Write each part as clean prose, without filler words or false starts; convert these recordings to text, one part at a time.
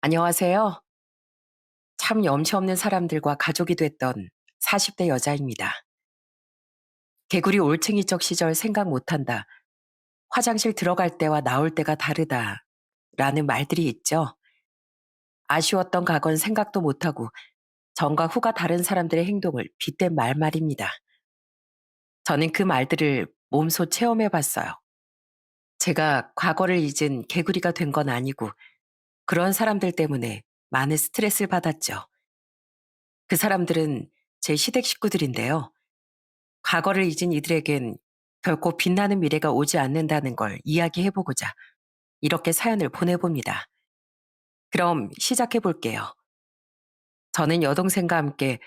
안녕하세요. 참 염치 없는 사람들과 가족이 됐던 40대 여자입니다. 개구리 올챙이적 시절 생각 못한다. 화장실 들어갈 때와 나올 때가 다르다. 라는 말들이 있죠. 아쉬웠던 과거는 생각도 못하고 전과 후가 다른 사람들의 행동을 빗댄 말입니다. 저는 그 말들을 몸소 체험해 봤어요. 제가 과거를 잊은 개구리가 된 건 아니고 그런 사람들 때문에 많은 스트레스를 받았죠. 그 사람들은 제 시댁 식구들인데요. 과거를 잊은 이들에겐 결코 빛나는 미래가 오지 않는다는 걸 이야기해보고자 이렇게 사연을 보내봅니다. 그럼 시작해 볼게요. 저는 여동생과 함께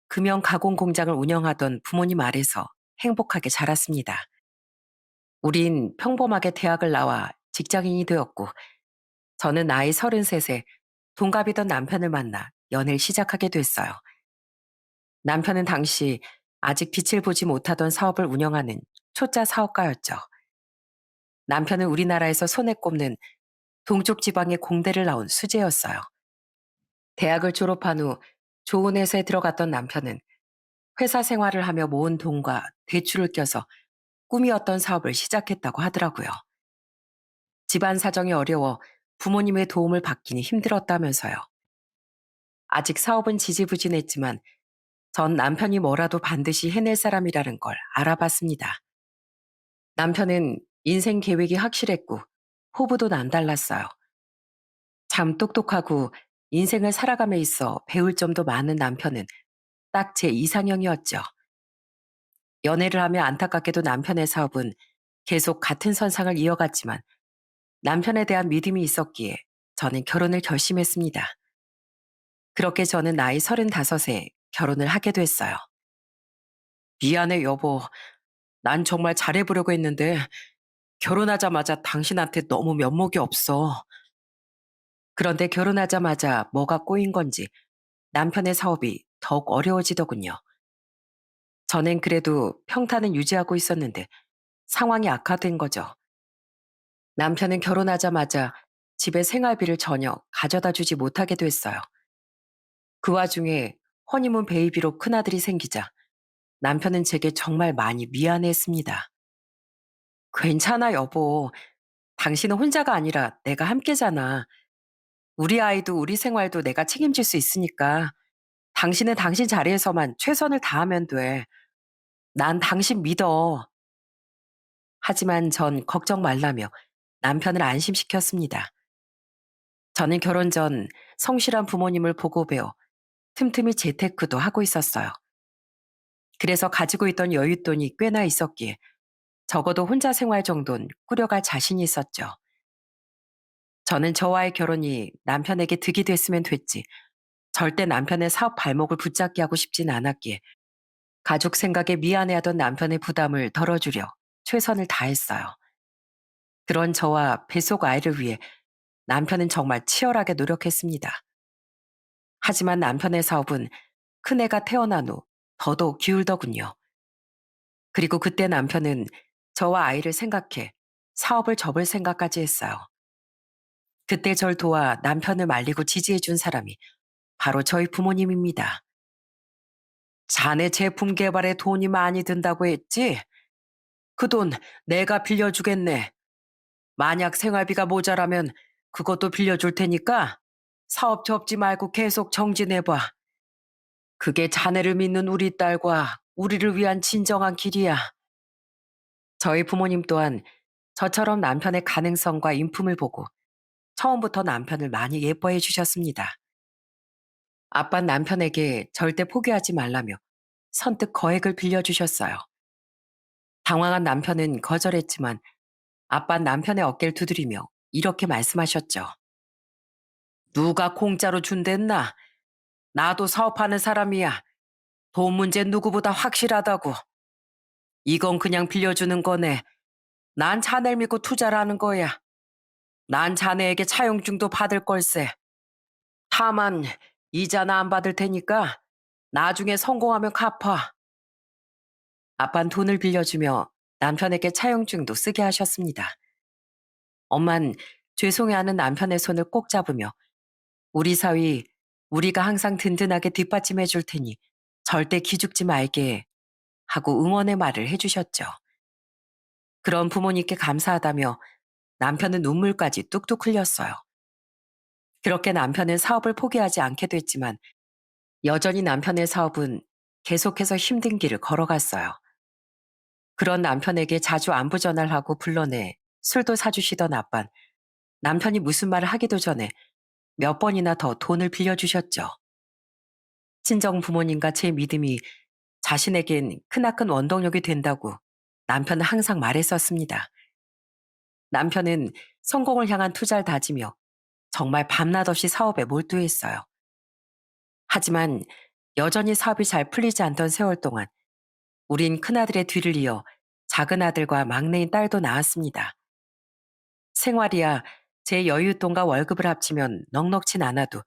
금형 가공 공장을 운영하던 부모님 아래서 행복하게 자랐습니다. 우린 평범하게 대학을 나와 직장인이 되었고, 저는 나이 33에 동갑이던 남편을 만나 연애를 시작하게 됐어요. 남편은 당시 아직 빛을 보지 못하던 사업을 운영하는 초짜 사업가였죠. 남편은 우리나라에서 손에 꼽는 동쪽 지방의 공대를 나온 수재였어요. 대학을 졸업한 후 좋은 회사에 들어갔던 남편은 회사 생활을 하며 모은 돈과 대출을 껴서 꿈이었던 사업을 시작했다고 하더라고요. 집안 사정이 어려워 부모님의 도움을 받기는 힘들었다면서요. 아직 사업은 지지부진했지만 전 남편이 뭐라도 반드시 해낼 사람이라는 걸 알아봤습니다. 남편은 인생 계획이 확실했고 포부도 남달랐어요. 참 똑똑하고 인생을 살아감에 있어 배울 점도 많은 남편은 딱 제 이상형이었죠. 연애를 하며 안타깝게도 남편의 사업은 계속 같은 선상을 이어갔지만 남편에 대한 믿음이 있었기에 저는 결혼을 결심했습니다. 그렇게 저는 나이 35에 결혼을 하게 됐어요. 미안해, 여보. 난 정말 잘해보려고 했는데 결혼하자마자 당신한테 너무 면목이 없어. 그런데 결혼하자마자 뭐가 꼬인 건지 남편의 사업이 더욱 어려워지더군요. 저는 그래도 평탄은 유지하고 있었는데 상황이 악화된 거죠. 남편은 결혼하자마자 집에 생활비를 전혀 가져다 주지 못하게 됐어요. 그 와중에 허니문 베이비로 큰아들이 생기자 남편은 제게 정말 많이 미안해했습니다. 괜찮아, 여보. 당신은 혼자가 아니라 내가 함께잖아. 우리 아이도 우리 생활도 내가 책임질 수 있으니까 당신은 당신 자리에서만 최선을 다하면 돼. 난 당신 믿어. 하지만 전 걱정 말라며 남편을 안심시켰습니다. 저는 결혼 전 성실한 부모님을 보고 배워 틈틈이 재테크도 하고 있었어요. 그래서 가지고 있던 여윳돈이 꽤나 있었기에 적어도 혼자 생활 정도는 꾸려갈 자신이 있었죠. 저는 저와의 결혼이 남편에게 득이 됐으면 됐지 절대 남편의 사업 발목을 붙잡게 하고 싶진 않았기에 가족 생각에 미안해하던 남편의 부담을 덜어주려 최선을 다했어요. 그런 저와 뱃속 아이를 위해 남편은 정말 치열하게 노력했습니다. 하지만 남편의 사업은 큰애가 태어난 후 더더욱 기울더군요. 그리고 그때 남편은 저와 아이를 생각해 사업을 접을 생각까지 했어요. 그때 절 도와 남편을 말리고 지지해준 사람이 바로 저희 부모님입니다. 자네 제품 개발에 돈이 많이 든다고 했지? 그 돈 내가 빌려주겠네. 만약 생활비가 모자라면 그것도 빌려줄 테니까 사업 접지 말고 계속 정진해봐. 그게 자네를 믿는 우리 딸과 우리를 위한 진정한 길이야. 저희 부모님 또한 저처럼 남편의 가능성과 인품을 보고 처음부터 남편을 많이 예뻐해 주셨습니다. 아빤 남편에게 절대 포기하지 말라며 선뜻 거액을 빌려주셨어요. 당황한 남편은 거절했지만 아빤 남편의 어깨를 두드리며 이렇게 말씀하셨죠. 누가 공짜로 준댔나? 나도 사업하는 사람이야. 돈 문제 누구보다 확실하다고. 이건 그냥 빌려주는 거네. 난 자네를 믿고 투자를 하는 거야. 난 자네에게 차용증도 받을 걸세. 다만 이자는 안 받을 테니까 나중에 성공하면 갚아. 아빤 돈을 빌려주며 남편에게 차용증도 쓰게 하셨습니다. 엄만 죄송해하는 남편의 손을 꼭 잡으며 우리 사위, 우리가 항상 든든하게 뒷받침해 줄 테니 절대 기죽지 말게 하고 응원의 말을 해주셨죠. 그런 부모님께 감사하다며 남편은 눈물까지 뚝뚝 흘렸어요. 그렇게 남편은 사업을 포기하지 않게 됐지만 여전히 남편의 사업은 계속해서 힘든 길을 걸어갔어요. 그런 남편에게 자주 안부 전화를 하고 불러내 술도 사주시던 아빤 남편이 무슨 말을 하기도 전에 몇 번이나 더 돈을 빌려주셨죠. 친정 부모님과 제 믿음이 자신에겐 크나큰 원동력이 된다고 남편은 항상 말했었습니다. 남편은 성공을 향한 투자를 다지며 정말 밤낮 없이 사업에 몰두했어요. 하지만 여전히 사업이 잘 풀리지 않던 세월 동안 우린 큰아들의 뒤를 이어 작은 아들과 막내인 딸도 낳았습니다. 생활이야 제 여윳돈과 월급을 합치면 넉넉진 않아도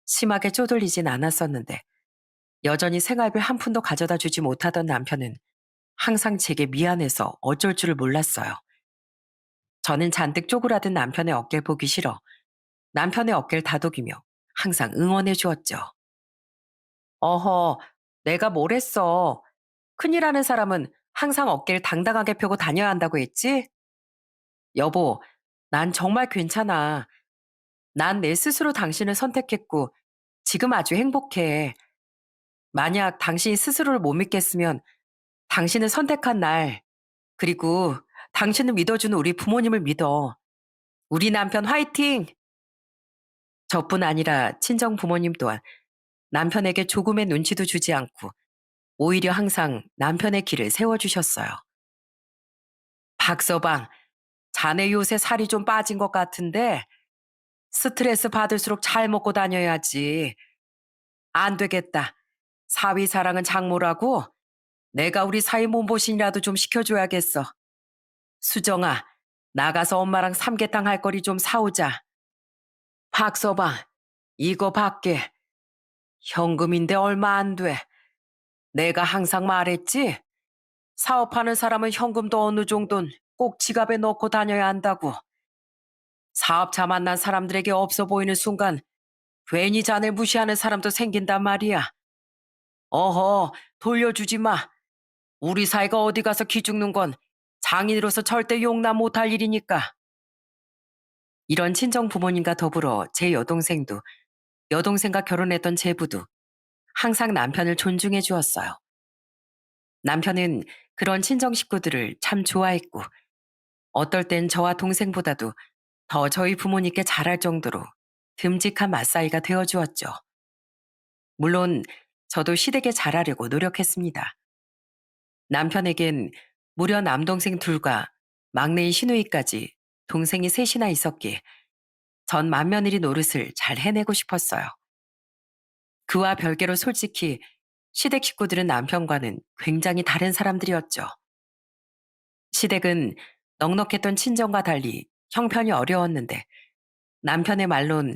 심하게 쪼들리진 않았었는데 여전히 생활비 한 푼도 가져다 주지 못하던 남편은 항상 제게 미안해서 어쩔 줄을 몰랐어요. 저는 잔뜩 쪼그라든 남편의 어깨를 보기 싫어 남편의 어깨를 다독이며 항상 응원해 주었죠. 어허, 내가 뭘 했어. 큰일 하는 사람은 항상 어깨를 당당하게 펴고 다녀야 한다고 했지? 여보, 난 정말 괜찮아. 난 내 스스로 당신을 선택했고 지금 아주 행복해. 만약 당신이 스스로를 못 믿겠으면 당신을 선택한 날, 그리고 당신을 믿어주는 우리 부모님을 믿어. 우리 남편 화이팅! 저뿐 아니라 친정 부모님 또한 남편에게 조금의 눈치도 주지 않고 오히려 항상 남편의 길을 세워주셨어요. 박서방, 자네 요새 살이 좀 빠진 것 같은데 스트레스 받을수록 잘 먹고 다녀야지. 안 되겠다. 사위 사랑은 장모라고 내가 우리 사위 몸보신이라도 좀 시켜줘야겠어. 수정아, 나가서 엄마랑 삼계탕 할 거리 좀 사오자. 박서방, 이거 밖에 현금인데 얼마 안 돼. 내가 항상 말했지? 사업하는 사람은 현금도 어느 정도는 꼭 지갑에 넣고 다녀야 한다고. 사업자 만난 사람들에게 없어 보이는 순간 괜히 자네 무시하는 사람도 생긴단 말이야. 어허, 돌려주지 마. 우리 사이가 어디 가서 기죽는 건 장인으로서 절대 용납 못할 일이니까. 이런 친정 부모님과 더불어 제 여동생도 여동생과 결혼했던 제부도 항상 남편을 존중해 주었어요. 남편은 그런 친정 식구들을 참 좋아했고 어떨 땐 저와 동생보다도 더 저희 부모님께 잘할 정도로 듬직한 맞사이가 되어 주었죠. 물론 저도 시댁에 잘하려고 노력했습니다. 남편에겐 무려 남동생 둘과 막내인 시누이까지 동생이 셋이나 있었기에 전 맏며느리 노릇을 잘 해내고 싶었어요. 그와 별개로 솔직히 시댁 식구들은 남편과는 굉장히 다른 사람들이었죠. 시댁은 넉넉했던 친정과 달리 형편이 어려웠는데 남편의 말론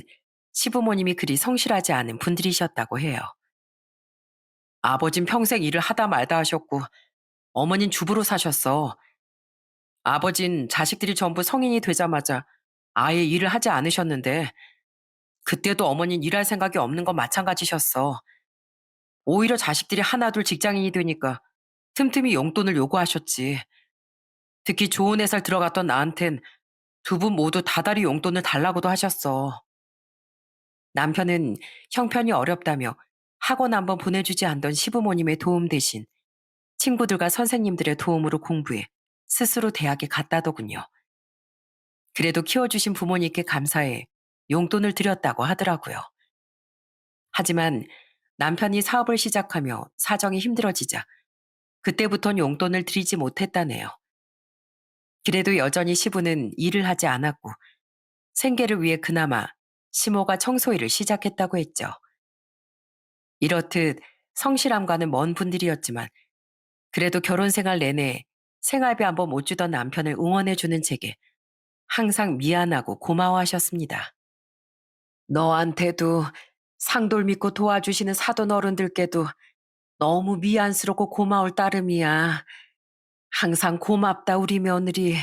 시부모님이 그리 성실하지 않은 분들이셨다고 해요. 아버진 평생 일을 하다 말다 하셨고 어머닌 주부로 사셨어. 아버진 자식들이 전부 성인이 되자마자 아예 일을 하지 않으셨는데 그때도 어머닌 일할 생각이 없는 건 마찬가지셨어. 오히려 자식들이 하나둘 직장인이 되니까 틈틈이 용돈을 요구하셨지. 특히 좋은 회사를 들어갔던 나한텐 두 분 모두 다달이 용돈을 달라고도 하셨어. 남편은 형편이 어렵다며 학원 한번 보내주지 않던 시부모님의 도움 대신 친구들과 선생님들의 도움으로 공부해 스스로 대학에 갔다더군요. 그래도 키워주신 부모님께 감사해 용돈을 드렸다고 하더라고요. 하지만 남편이 사업을 시작하며 사정이 힘들어지자 그때부턴 용돈을 드리지 못했다네요. 그래도 여전히 시부는 일을 하지 않았고 생계를 위해 그나마 시모가 청소일을 시작했다고 했죠. 이렇듯 성실함과는 먼 분들이었지만 그래도 결혼 생활 내내 생활비 한번 못 주던 남편을 응원해주는 제게 항상 미안하고 고마워하셨습니다. 너한테도 상돌 믿고 도와주시는 사돈 어른들께도 너무 미안스럽고 고마울 따름이야. 항상 고맙다 우리 며느리.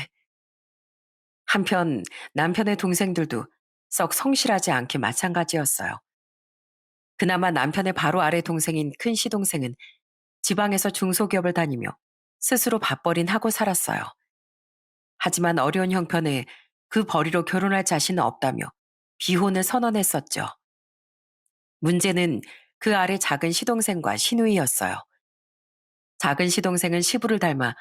한편 남편의 동생들도 썩 성실하지 않게 마찬가지였어요. 그나마 남편의 바로 아래 동생인 큰 시동생은 지방에서 중소기업을 다니며 스스로 밥벌이는 하고 살았어요. 하지만 어려운 형편에 그 벌이로 결혼할 자신은 없다며 비혼을 선언했었죠. 문제는 그 아래 작은 시동생과 시누이였어요. 작은 시동생은 시부를 닮아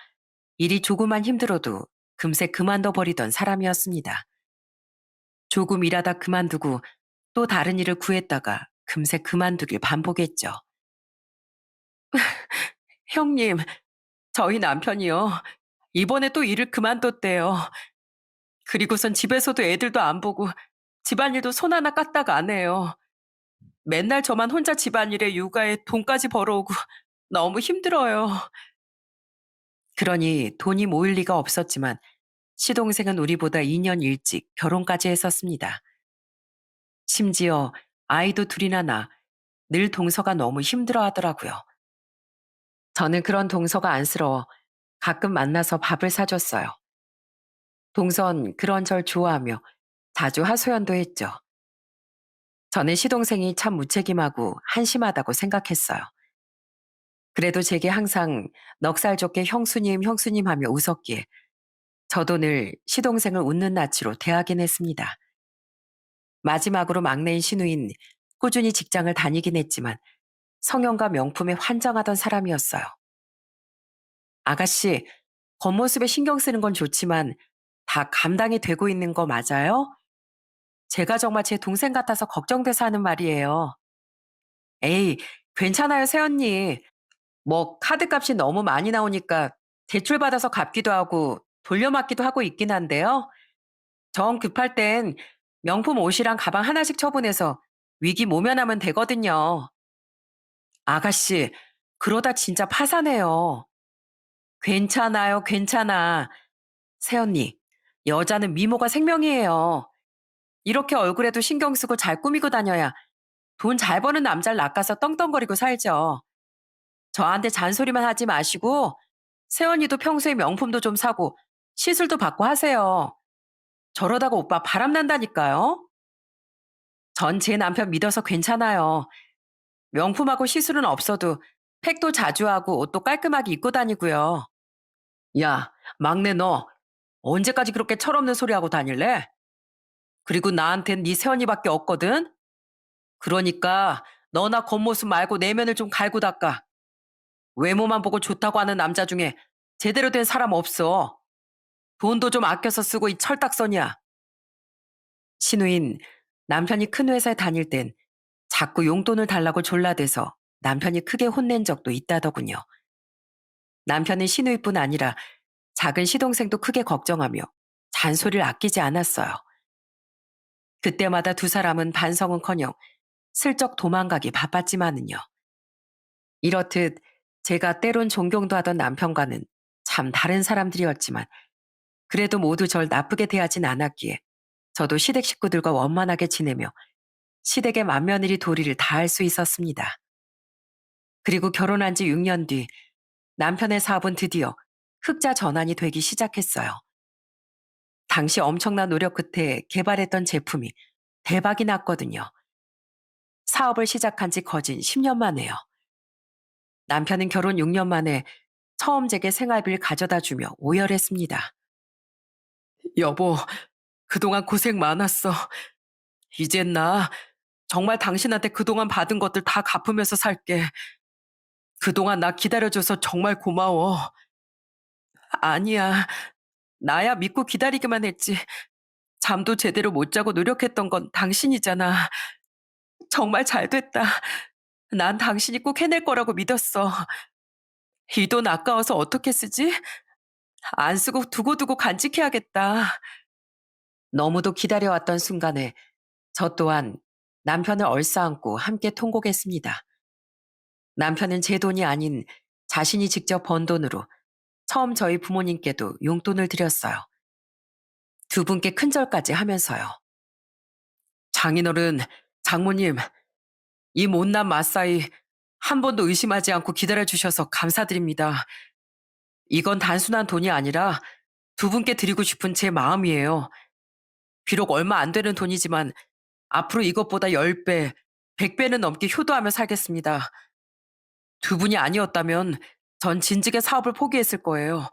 일이 조금만 힘들어도 금세 그만둬 버리던 사람이었습니다. 조금 일하다 그만두고 또 다른 일을 구했다가 금세 그만두길 반복했죠. 형님, 저희 남편이요. 이번에 또 일을 그만뒀대요. 그리고선 집에서도 애들도 안 보고 집안일도 손 하나 까딱 안 해요. 맨날 저만 혼자 집안일에 육아에 돈까지 벌어오고 너무 힘들어요. 그러니 돈이 모일 리가 없었지만 시동생은 우리보다 2년 일찍 결혼까지 했었습니다. 심지어 아이도 둘이나 낳아 늘 동서가 너무 힘들어 하더라고요. 저는 그런 동서가 안쓰러워 가끔 만나서 밥을 사줬어요. 동선 그런 절 좋아하며 자주 하소연도 했죠. 저는 시동생이 참 무책임하고 한심하다고 생각했어요. 그래도 제게 항상 넉살 좋게 형수님, 형수님 하며 웃었기에 저도 늘 시동생을 웃는 낯으로 대하긴 했습니다. 마지막으로 막내인 신우인 꾸준히 직장을 다니긴 했지만 성형과 명품에 환장하던 사람이었어요. 아가씨, 겉모습에 신경 쓰는 건 좋지만 다 감당이 되고 있는 거 맞아요? 제가 정말 제 동생 같아서 걱정돼서 하는 말이에요. 에이, 괜찮아요, 새언니. 뭐 카드값이 너무 많이 나오니까 대출 받아서 갚기도 하고 돌려막기도 하고 있긴 한데요. 정 급할 땐 명품 옷이랑 가방 하나씩 처분해서 위기 모면하면 되거든요. 아가씨, 그러다 진짜 파산해요. 괜찮아요, 괜찮아. 새언니, 여자는 미모가 생명이에요. 이렇게 얼굴에도 신경 쓰고 잘 꾸미고 다녀야 돈 잘 버는 남자를 낚아서 떵떵거리고 살죠. 저한테 잔소리만 하지 마시고 새언니도 평소에 명품도 좀 사고 시술도 받고 하세요. 저러다가 오빠 바람난다니까요. 전 제 남편 믿어서 괜찮아요. 명품하고 시술은 없어도 팩도 자주 하고 옷도 깔끔하게 입고 다니고요. 야, 막내 너 언제까지 그렇게 철없는 소리 하고 다닐래? 그리고 나한텐 네 새언니밖에 없거든? 그러니까 너나 겉모습 말고 내면을 좀 갈고 닦아. 외모만 보고 좋다고 하는 남자 중에 제대로 된 사람 없어. 돈도 좀 아껴서 쓰고 이 철딱선이야. 신우인 남편이 큰 회사에 다닐 땐 자꾸 용돈을 달라고 졸라대서 남편이 크게 혼낸 적도 있다더군요. 남편은 신우이뿐 아니라 작은 시동생도 크게 걱정하며 잔소리를 아끼지 않았어요. 그때마다 두 사람은 반성은커녕 슬쩍 도망가기 바빴지만은요. 이렇듯 제가 때론 존경도 하던 남편과는 참 다른 사람들이었지만 그래도 모두 절 나쁘게 대하진 않았기에 저도 시댁 식구들과 원만하게 지내며 시댁의 맏며느리 도리를 다할 수 있었습니다. 그리고 결혼한 지 6년 뒤 남편의 사업은 드디어 흑자 전환이 되기 시작했어요. 당시 엄청난 노력 끝에 개발했던 제품이 대박이 났거든요. 사업을 시작한 지 거진 10년 만에요. 남편은 결혼 6년 만에 처음 제게 생활비를 가져다 주며 오열했습니다. 여보, 그동안 고생 많았어. 이젠 나 정말 당신한테 그동안 받은 것들 다 갚으면서 살게. 그동안 나 기다려줘서 정말 고마워. 아니야. 나야 믿고 기다리기만 했지. 잠도 제대로 못 자고 노력했던 건 당신이잖아. 정말 잘 됐다. 난 당신이 꼭 해낼 거라고 믿었어. 이 돈 아까워서 어떻게 쓰지? 안 쓰고 두고두고 간직해야겠다. 너무도 기다려왔던 순간에 저 또한 남편을 얼싸안고 함께 통곡했습니다. 남편은 제 돈이 아닌 자신이 직접 번 돈으로 처음 저희 부모님께도 용돈을 드렸어요. 두 분께 큰절까지 하면서요. 장인어른, 장모님, 이 못난 마사이 한 번도 의심하지 않고 기다려주셔서 감사드립니다. 이건 단순한 돈이 아니라 두 분께 드리고 싶은 제 마음이에요. 비록 얼마 안 되는 돈이지만 앞으로 이것보다 10배, 100배는 넘게 효도하며 살겠습니다. 두 분이 아니었다면 전 진즉에 사업을 포기했을 거예요.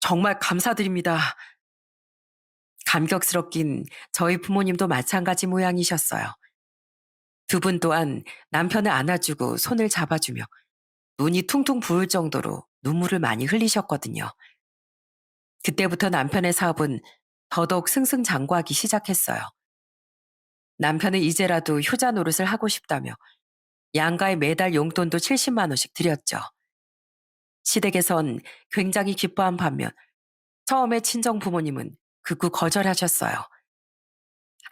정말 감사드립니다. 감격스럽긴 저희 부모님도 마찬가지 모양이셨어요. 두 분 또한 남편을 안아주고 손을 잡아주며 눈이 퉁퉁 부을 정도로 눈물을 많이 흘리셨거든요. 그때부터 남편의 사업은 더더욱 승승장구하기 시작했어요. 남편은 이제라도 효자 노릇을 하고 싶다며 양가에 매달 용돈도 70만 원씩 드렸죠. 시댁에선 굉장히 기뻐한 반면 처음에 친정 부모님은 극구 거절하셨어요.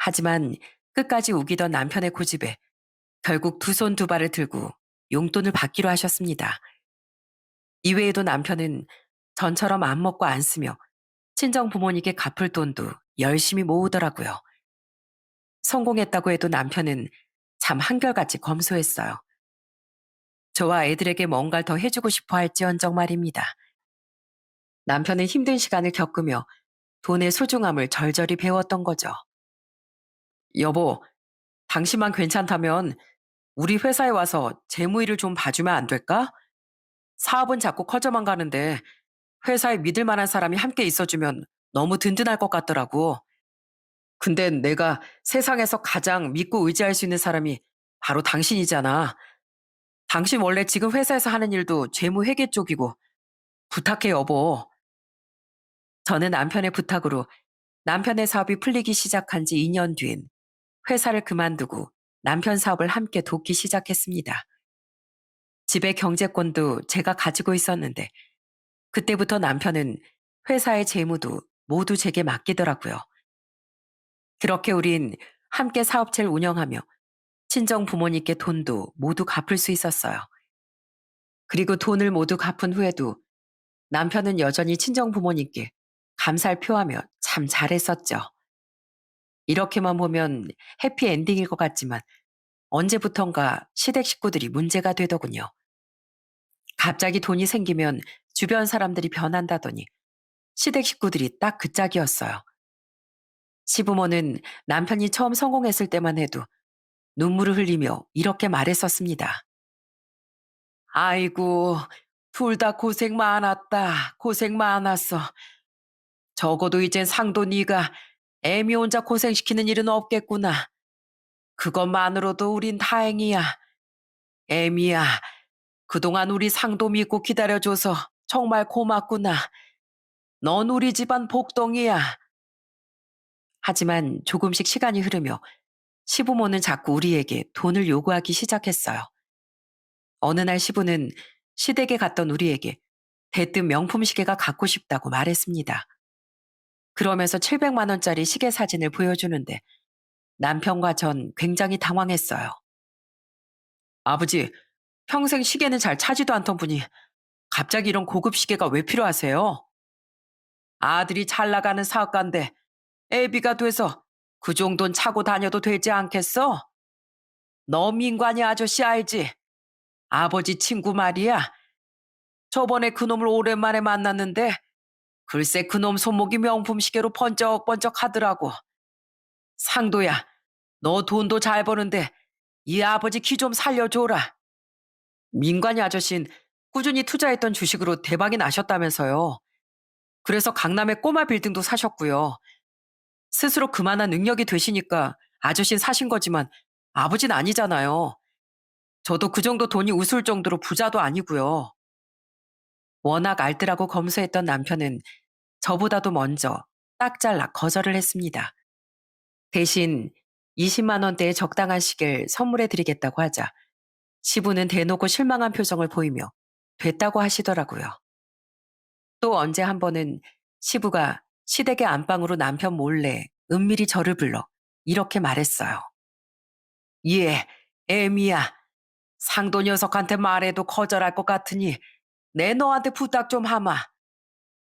하지만 끝까지 우기던 남편의 고집에 결국 두 손 두 발을 들고 용돈을 받기로 하셨습니다. 이외에도 남편은 전처럼 안 먹고 안 쓰며 친정 부모님께 갚을 돈도 열심히 모으더라고요. 성공했다고 해도 남편은 참 한결같이 검소했어요. 저와 애들에게 뭔가를 더 해주고 싶어 할지언정 말입니다. 남편은 힘든 시간을 겪으며 돈의 소중함을 절절히 배웠던 거죠. 여보, 당신만 괜찮다면 우리 회사에 와서 재무일을 좀 봐주면 안 될까? 사업은 자꾸 커져만 가는데 회사에 믿을 만한 사람이 함께 있어주면 너무 든든할 것 같더라고. 근데 내가 세상에서 가장 믿고 의지할 수 있는 사람이 바로 당신이잖아. 당신 원래 지금 회사에서 하는 일도 재무 회계 쪽이고 부탁해 여보. 저는 남편의 부탁으로 남편의 사업이 풀리기 시작한 지 2년 뒤엔 회사를 그만두고 남편 사업을 함께 돕기 시작했습니다. 집의 경제권도 제가 가지고 있었는데 그때부터 남편은 회사의 재무도 모두 제게 맡기더라고요. 그렇게 우린 함께 사업체를 운영하며 친정 부모님께 돈도 모두 갚을 수 있었어요. 그리고 돈을 모두 갚은 후에도 남편은 여전히 친정 부모님께 감사를 표하며 참 잘했었죠. 이렇게만 보면 해피엔딩일 것 같지만 언제부턴가 시댁 식구들이 문제가 되더군요. 갑자기 돈이 생기면 주변 사람들이 변한다더니 시댁 식구들이 딱 그 짝이었어요. 시부모는 남편이 처음 성공했을 때만 해도 눈물을 흘리며 이렇게 말했었습니다. 아이고, 둘 다 고생 많았다. 고생 많았어. 적어도 이젠 상도 네가 애미 혼자 고생시키는 일은 없겠구나. 그것만으로도 우린 다행이야. 애미야, 그동안 우리 상도 믿고 기다려줘서 정말 고맙구나. 넌 우리 집안 복덩이야. 하지만 조금씩 시간이 흐르며 시부모는 자꾸 우리에게 돈을 요구하기 시작했어요. 어느 날 시부는 시댁에 갔던 우리에게 대뜸 명품 시계가 갖고 싶다고 말했습니다. 그러면서 700만 원짜리 시계 사진을 보여주는데 남편과 전 굉장히 당황했어요. 아버지, 평생 시계는 잘 차지도 않던 분이 갑자기 이런 고급 시계가 왜 필요하세요? 아들이 잘 나가는 사업가인데 애비가 돼서 그 정도는 차고 다녀도 되지 않겠어? 너 민관이 아저씨 알지? 아버지 친구 말이야. 저번에 그놈을 오랜만에 만났는데 글쎄 그놈 손목이 명품 시계로 번쩍번쩍 하더라고. 상도야, 너 돈도 잘 버는데 이 아버지 키 좀 살려줘라. 민관이 아저씨는 꾸준히 투자했던 주식으로 대박이 나셨다면서요. 그래서 강남에 꼬마 빌딩도 사셨고요. 스스로 그만한 능력이 되시니까 아저씨는 사신 거지만 아버지는 아니잖아요. 저도 그 정도 돈이 우스울 정도로 부자도 아니고요. 워낙 알뜰하고 검소했던 남편은 저보다도 먼저 딱 잘라 거절을 했습니다. 대신 20만 원대의 적당한 시계를 선물해 드리겠다고 하자 시부는 대놓고 실망한 표정을 보이며 됐다고 하시더라고요. 또 언제 한 번은 시부가 시댁의 안방으로 남편 몰래 은밀히 저를 불러 이렇게 말했어요. 예, 애미야. 상도 녀석한테 말해도 거절할 것 같으니 내 너한테 부탁 좀 하마.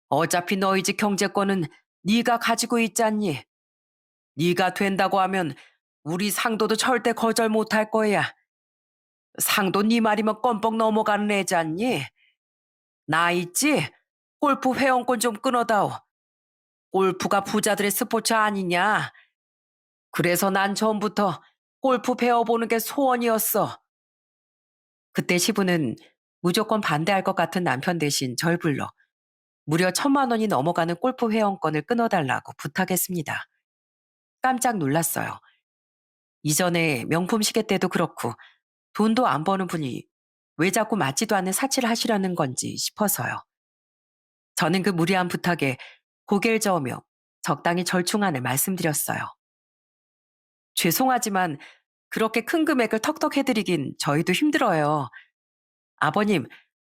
어차피 너희 집 경제권은 네가 가지고 있잖니. 네가 된다고 하면 우리 상도도 절대 거절 못할 거야. 상도 네 말이면 껌뻑 넘어가는 애잖니. 나 있지? 골프 회원권 좀 끊어다오. 골프가 부자들의 스포츠 아니냐. 그래서 난 처음부터 골프 배워보는 게 소원이었어. 그때 시부는 무조건 반대할 것 같은 남편 대신 절 불러 무려 1,000만 원이 넘어가는 골프 회원권을 끊어달라고 부탁했습니다. 깜짝 놀랐어요. 이전에 명품 시계 때도 그렇고 돈도 안 버는 분이 왜 자꾸 맞지도 않는 사치를 하시려는 건지 싶어서요. 저는 그 무리한 부탁에 고개를 저으며 적당히 절충안을 말씀드렸어요. 죄송하지만 그렇게 큰 금액을 턱턱 해드리긴 저희도 힘들어요. 아버님,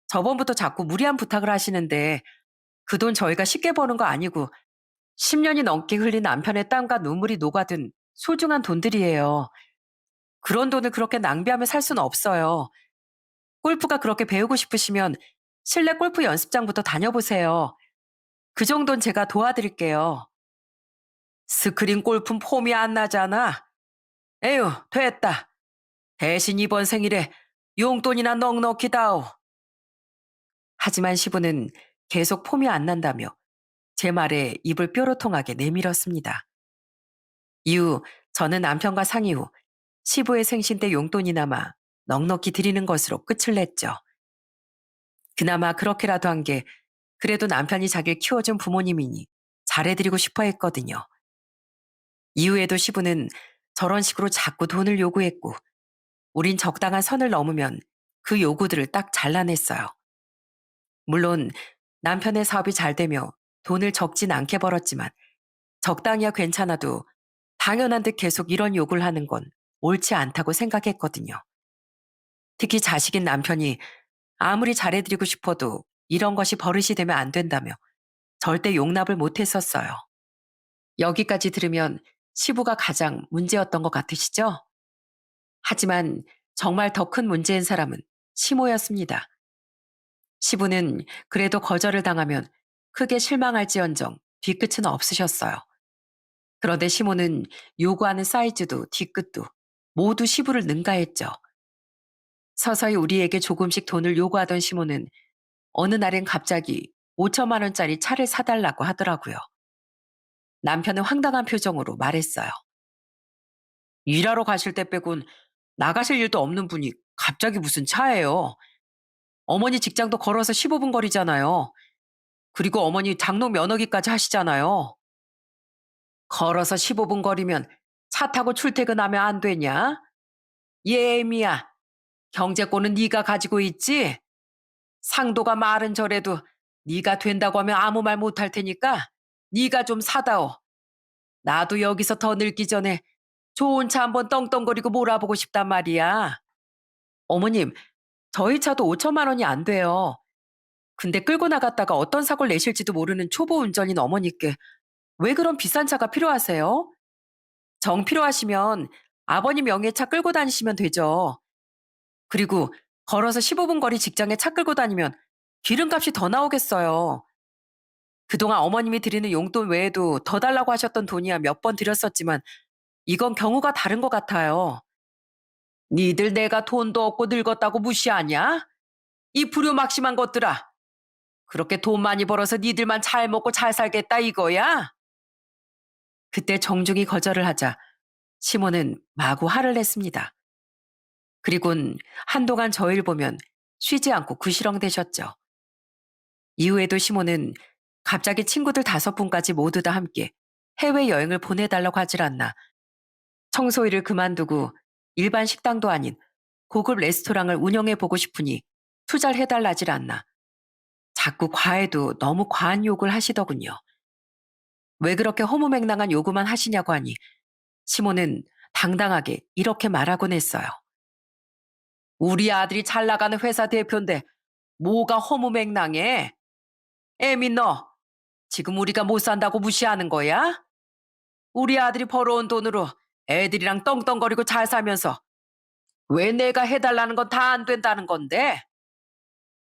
저번부터 자꾸 무리한 부탁을 하시는데 그 돈 저희가 쉽게 버는 거 아니고 10년이 넘게 흘린 남편의 땀과 눈물이 녹아든 소중한 돈들이에요. 그런 돈을 그렇게 낭비하며 살 수는 없어요. 골프가 그렇게 배우고 싶으시면 실내 골프 연습장부터 다녀보세요. 그 정도는 제가 도와드릴게요. 스크린 골프는 폼이 안 나잖아. 에휴, 됐다. 대신 이번 생일에 용돈이나 넉넉히 다오. 하지만 시부는 계속 폼이 안 난다며 제 말에 입을 뾰로통하게 내밀었습니다. 이후 저는 남편과 상의 후 시부의 생신 때 용돈이나마 넉넉히 드리는 것으로 끝을 냈죠. 그나마 그렇게라도 한 게 그래도 남편이 자기를 키워준 부모님이니 잘해드리고 싶어 했거든요. 이후에도 시부는 저런 식으로 자꾸 돈을 요구했고 우린 적당한 선을 넘으면 그 요구들을 딱 잘라냈어요. 물론 남편의 사업이 잘 되며 돈을 적진 않게 벌었지만 적당히야 괜찮아도 당연한 듯 계속 이런 요구를 하는 건 옳지 않다고 생각했거든요. 특히 자식인 남편이 아무리 잘해드리고 싶어도 이런 것이 버릇이 되면 안 된다며 절대 용납을 못했었어요. 여기까지 들으면 시부가 가장 문제였던 것 같으시죠? 하지만 정말 더 큰 문제인 사람은 시모였습니다. 시부는 그래도 거절을 당하면 크게 실망할지언정 뒤끝은 없으셨어요. 그런데 시모는 요구하는 사이즈도 뒤끝도 모두 시부를 능가했죠. 서서히 우리에게 조금씩 돈을 요구하던 시모는 어느 날엔 갑자기 5천만 원짜리 차를 사달라고 하더라고요. 남편은 황당한 표정으로 말했어요. 일하러 가실 때 빼곤 나가실 일도 없는 분이 갑자기 무슨 차예요. 어머니 직장도 걸어서 15분 거리잖아요. 그리고 어머니 장롱 면허기까지 하시잖아요. 걸어서 15분 거리면 차 타고 출퇴근하면 안 되냐? 예미야, 경제권은 네가 가지고 있지? 상도가 말은 저래도 네가 된다고 하면 아무 말 못할 테니까 네가 좀 사다오. 나도 여기서 더 늙기 전에 좋은 차 한번 떵떵거리고 몰아보고 싶단 말이야. 어머님, 저희 차도 5천만 원이 안 돼요. 근데 끌고 나갔다가 어떤 사고를 내실지도 모르는 초보 운전인 어머니께 왜 그런 비싼 차가 필요하세요? 정 필요하시면 아버님 명의의 차 끌고 다니시면 되죠. 그리고 걸어서 15분 거리 직장에 차 끌고 다니면 기름값이 더 나오겠어요. 그동안 어머님이 드리는 용돈 외에도 더 달라고 하셨던 돈이야 몇 번 드렸었지만 이건 경우가 다른 것 같아요. 니들 내가 돈도 없고 늙었다고 무시하냐? 이 불효막심한 것들아. 그렇게 돈 많이 벌어서 니들만 잘 먹고 잘 살겠다 이거야? 그때 정중히 거절을 하자 시몬은 마구 화를 냈습니다. 그리곤 한동안 저희를 보면 쉬지 않고 구시렁대셨죠. 이후에도 시몬은 갑자기 친구들 5분까지 모두 다 함께 해외여행을 보내달라고 하질 않나 청소일을 그만두고 일반 식당도 아닌 고급 레스토랑을 운영해보고 싶으니 투자를 해달라질 않나 자꾸 과해도 너무 과한 욕을 하시더군요. 왜 그렇게 허무맹랑한 요구만 하시냐고 하니 시몬은 당당하게 이렇게 말하곤 했어요. 우리 아들이 잘 나가는 회사 대표인데 뭐가 허무맹랑해? 애미 너 지금 우리가 못 산다고 무시하는 거야? 우리 아들이 벌어온 돈으로 애들이랑 떵떵거리고 잘 살면서 왜 내가 해달라는 건 다 안 된다는 건데?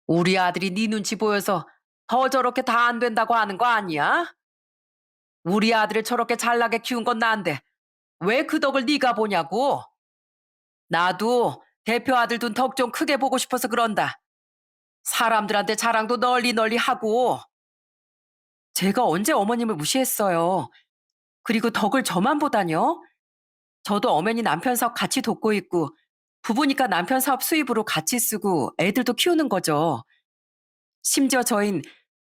우리 아들이 네 눈치 보여서 더 저렇게 다 안 된다고 하는 거 아니야? 우리 아들을 저렇게 잘나게 키운 건 난데 왜 그 덕을 네가 보냐고? 나도 대표 아들 둔 덕 좀 크게 보고 싶어서 그런다. 사람들한테 자랑도 널리 널리 하고 제가 언제 어머님을 무시했어요. 그리고 덕을 저만 보다뇨? 저도 어머니 남편 사업 같이 돕고 있고 부부니까 남편 사업 수입으로 같이 쓰고 애들도 키우는 거죠. 심지어 저흰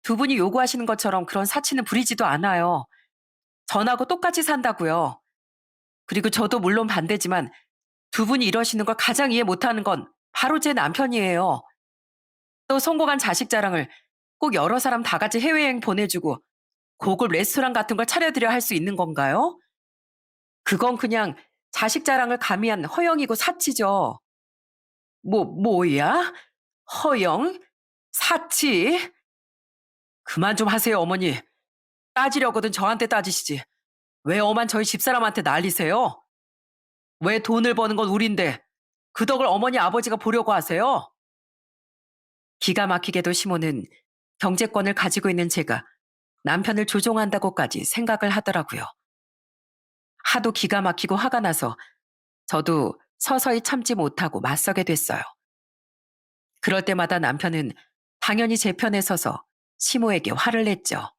두 분이 요구하시는 것처럼 그런 사치는 부리지도 않아요. 전하고 똑같이 산다고요. 그리고 저도 물론 반대지만 두 분이 이러시는 걸 가장 이해 못하는 건 바로 제 남편이에요. 또 성공한 자식 자랑을 꼭 여러 사람 다 같이 해외여행 보내주고 고급 레스토랑 같은 걸 차려드려 할 수 있는 건가요? 그건 그냥 자식 자랑을 가미한 허영이고 사치죠. 뭐야? 허영? 사치? 그만 좀 하세요, 어머니. 따지려거든 저한테 따지시지. 왜 엄한 저희 집사람한테 난리세요? 왜 돈을 버는 건 우린데 그 덕을 어머니 아버지가 보려고 하세요? 기가 막히게도 시모는 경제권을 가지고 있는 제가 남편을 조종한다고까지 생각을 하더라고요. 하도 기가 막히고 화가 나서 저도 서서히 참지 못하고 맞서게 됐어요. 그럴 때마다 남편은 당연히 제 편에 서서 시모에게 화를 냈죠.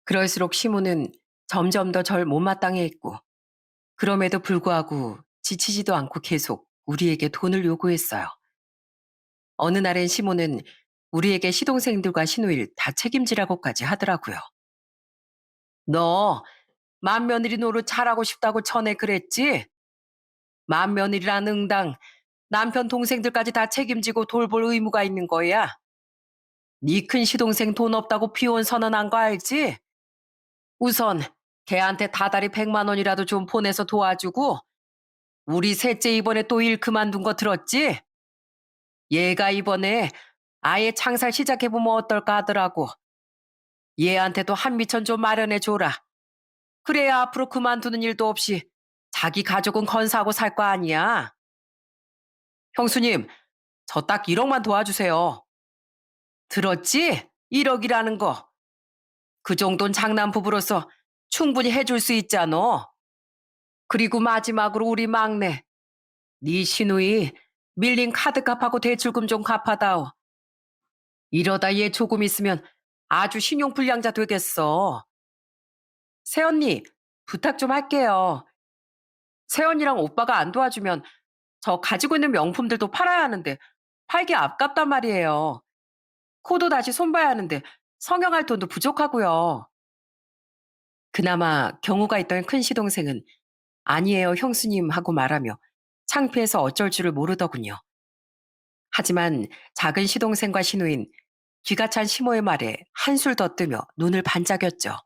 그럴수록 시모는 점점 더 절 못마땅해 했고, 그럼에도 불구하고 지치지도 않고 계속 우리에게 돈을 요구했어요. 어느 날엔 시모는 우리에게 시동생들과 시누이를 다 책임지라고까지 하더라고요. 너 맏며느리 노릇 잘하고 싶다고 전에 그랬지? 맏며느리란 응당 남편 동생들까지 다 책임지고 돌볼 의무가 있는 거야. 네 큰 시동생 돈 없다고 비혼 선언한 거 알지? 우선 걔한테 다달이 100만 원이라도 좀 보내서 도와주고 우리 셋째 이번에 또 일 그만둔 거 들었지? 얘가 이번에 아예 창살 시작해보면 어떨까 하더라고. 얘한테도 한미천 좀 마련해 줘라. 그래야 앞으로 그만두는 일도 없이 자기 가족은 건사하고 살 거 아니야. 형수님, 저 딱 1억만 도와주세요. 들었지? 1억이라는 거. 그 정도는 장남 부부로서 충분히 해줄 수 있잖아. 그리고 마지막으로 우리 막내. 네 시누이 밀린 카드값하고 대출금 좀 갚아다오. 이러다 얘 조금 있으면 아주 신용불량자 되겠어. 새언니, 부탁 좀 할게요. 새언니랑 오빠가 안 도와주면 저 가지고 있는 명품들도 팔아야 하는데 팔기 아깝단 말이에요. 코도 다시 손봐야 하는데 성형할 돈도 부족하고요. 그나마 경우가 있던 큰 시동생은 아니에요, 형수님 하고 말하며 창피해서 어쩔 줄을 모르더군요. 하지만 작은 시동생과 시누인 기가 찬 시모의 말에 한술 더 뜨며 눈을 반짝였죠.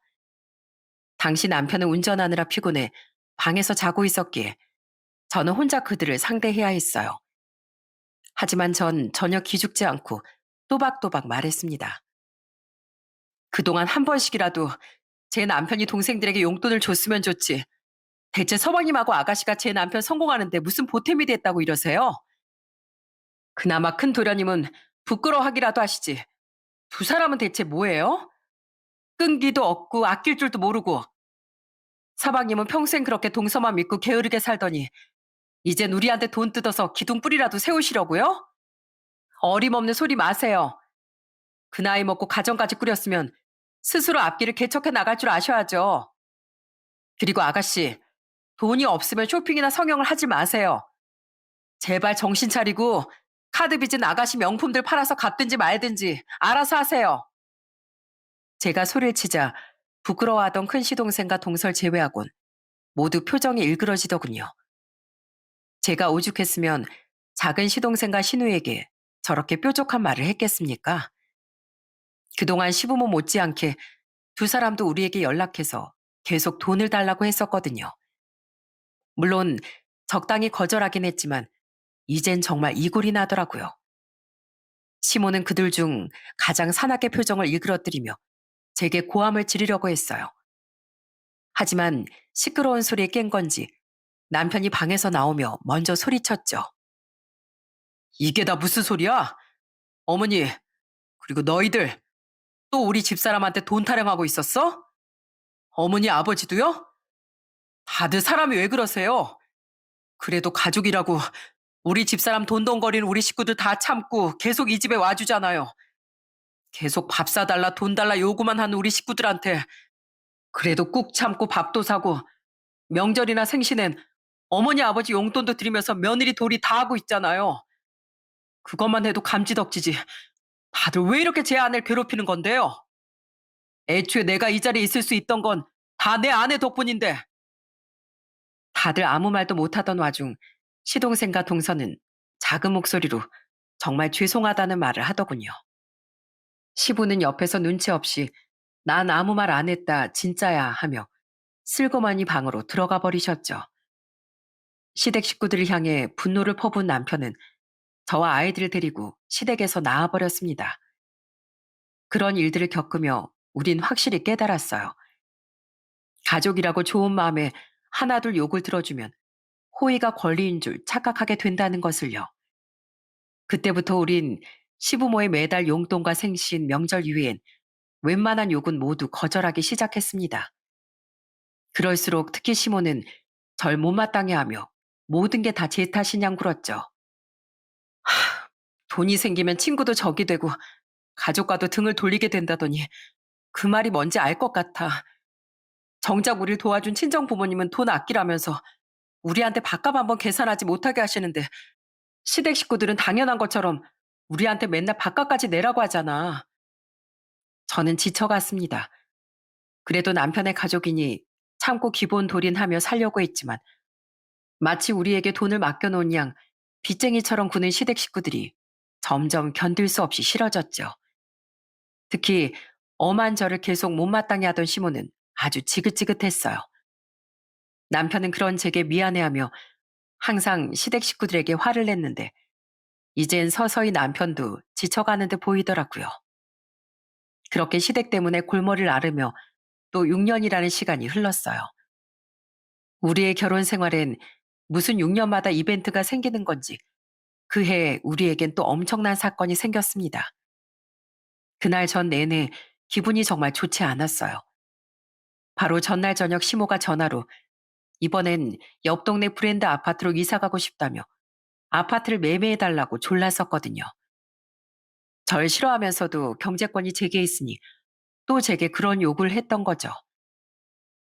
당시 남편은 운전하느라 피곤해 방에서 자고 있었기에 저는 혼자 그들을 상대해야 했어요. 하지만 전 전혀 기죽지 않고 또박또박 말했습니다. 그동안 한 번씩이라도 제 남편이 동생들에게 용돈을 줬으면 좋지. 대체 서방님하고 아가씨가 제 남편 성공하는데 무슨 보탬이 됐다고 이러세요? 그나마 큰 도련님은 부끄러워하기라도 하시지. 두 사람은 대체 뭐예요? 끈기도 없고 아낄 줄도 모르고 서방님은 평생 그렇게 동서만 믿고 게으르게 살더니 이젠 우리한테 돈 뜯어서 기둥뿌리라도 세우시려고요? 어림없는 소리 마세요. 그 나이 먹고 가정까지 꾸렸으면 스스로 앞길을 개척해 나갈 줄 아셔야죠. 그리고 아가씨, 돈이 없으면 쇼핑이나 성형을 하지 마세요. 제발 정신 차리고 카드 빚은 아가씨 명품들 팔아서 갚든지 말든지 알아서 하세요. 제가 소리를 치자 부끄러워하던 큰 시동생과 동설 제외하곤 모두 표정이 일그러지더군요. 제가 오죽했으면 작은 시동생과 신우에게 저렇게 뾰족한 말을 했겠습니까? 그동안 시부모 못지않게 두 사람도 우리에게 연락해서 계속 돈을 달라고 했었거든요. 물론 적당히 거절하긴 했지만 이젠 정말 이골이 나더라고요. 시모는 그들 중 가장 사납게 표정을 일그러뜨리며 제게 고함을 지르려고 했어요. 하지만 시끄러운 소리에 깬 건지 남편이 방에서 나오며 먼저 소리쳤죠. 이게 다 무슨 소리야? 어머니, 그리고 너희들 또 우리 집사람한테 돈 타령하고 있었어? 어머니 아버지도요? 다들 사람이 왜 그러세요? 그래도 가족이라고 우리 집사람 돈덩거리는 우리 식구들 다 참고 계속 이 집에 와주잖아요. 계속 밥 사달라 돈 달라 요구만 하는 우리 식구들한테 그래도 꾹 참고 밥도 사고 명절이나 생신엔 어머니 아버지 용돈도 드리면서 며느리 도리 다 하고 있잖아요. 그것만 해도 감지덕지지. 다들 왜 이렇게 제 아내를 괴롭히는 건데요? 애초에 내가 이 자리에 있을 수 있던 건 다 내 아내 덕분인데. 다들 아무 말도 못하던 와중 시동생과 동서는 작은 목소리로 정말 죄송하다는 말을 하더군요. 시부는 옆에서 눈치 없이 난 아무 말 안 했다 진짜야 하며 슬그머니 방으로 들어가 버리셨죠. 시댁 식구들을 향해 분노를 퍼부은 남편은 저와 아이들을 데리고 시댁에서 나와버렸습니다. 그런 일들을 겪으며 우린 확실히 깨달았어요. 가족이라고 좋은 마음에 하나둘 욕을 들어주면 호의가 권리인 줄 착각하게 된다는 것을요. 그때부터 우린 시부모의 매달 용돈과 생신, 명절 이외엔 웬만한 욕은 모두 거절하기 시작했습니다. 그럴수록 특히 시모는 절 못마땅해 하며 모든 게 다 제 탓이냥 굴었죠. 돈이 생기면 친구도 적이 되고 가족과도 등을 돌리게 된다더니 그 말이 뭔지 알 것 같아. 정작 우릴 도와준 친정 부모님은 돈 아끼라면서 우리한테 밥값 한번 계산하지 못하게 하시는데 시댁 식구들은 당연한 것처럼 우리한테 맨날 밥값까지 내라고 하잖아. 저는 지쳐갔습니다. 그래도 남편의 가족이니 참고 기본 도린하며 살려고 했지만 마치 우리에게 돈을 맡겨놓은 양 빚쟁이처럼 구는 시댁 식구들이 점점 견딜 수 없이 싫어졌죠. 특히 엄한 저를 계속 못마땅해 하던 시모는 아주 지긋지긋했어요. 남편은 그런 제게 미안해하며 항상 시댁 식구들에게 화를 냈는데 이젠 서서히 남편도 지쳐가는 듯 보이더라고요. 그렇게 시댁 때문에 골머리를 앓으며 또 6년이라는 시간이 흘렀어요. 우리의 결혼 생활엔 무슨 6년마다 이벤트가 생기는 건지 그 해에 우리에겐 또 엄청난 사건이 생겼습니다. 그날 전 내내 기분이 정말 좋지 않았어요. 바로 전날 저녁 시모가 전화로 이번엔 옆 동네 브랜드 아파트로 이사 가고 싶다며 아파트를 매매해달라고 졸랐었거든요. 절 싫어하면서도 경제권이 제게 있으니 또 제게 그런 요구를 했던 거죠.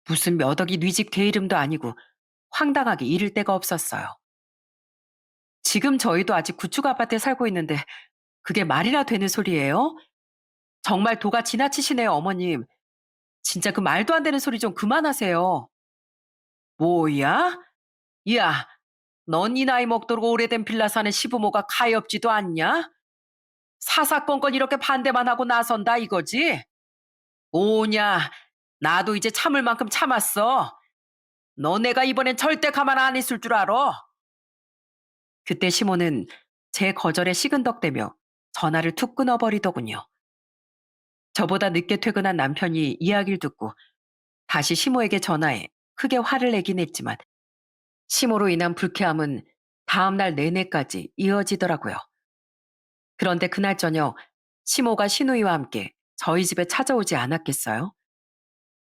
무슨 몇 억이 뉘집 게으름도 아니고 황당하게 이를 데가 없었어요. 지금 저희도 아직 구축 아파트에 살고 있는데 그게 말이나 되는 소리예요? 정말 도가 지나치시네요, 어머님. 진짜 그 말도 안 되는 소리 좀 그만하세요. 뭐야? 야, 넌 이 나이 먹도록 오래된 빌라 사는 시부모가 가엾지도 않냐? 사사건건 이렇게 반대만 하고 나선다 이거지? 오냐, 나도 이제 참을 만큼 참았어. 너네가 이번엔 절대 가만 안 있을 줄 알아. 그때 시모는 제 거절에 시근덕대며 전화를 툭 끊어버리더군요. 저보다 늦게 퇴근한 남편이 이야기를 듣고 다시 시모에게 전화해 크게 화를 내긴 했지만 시모로 인한 불쾌함은 다음날 내내까지 이어지더라고요. 그런데 그날 저녁 시모가 시누이와 함께 저희 집에 찾아오지 않았겠어요?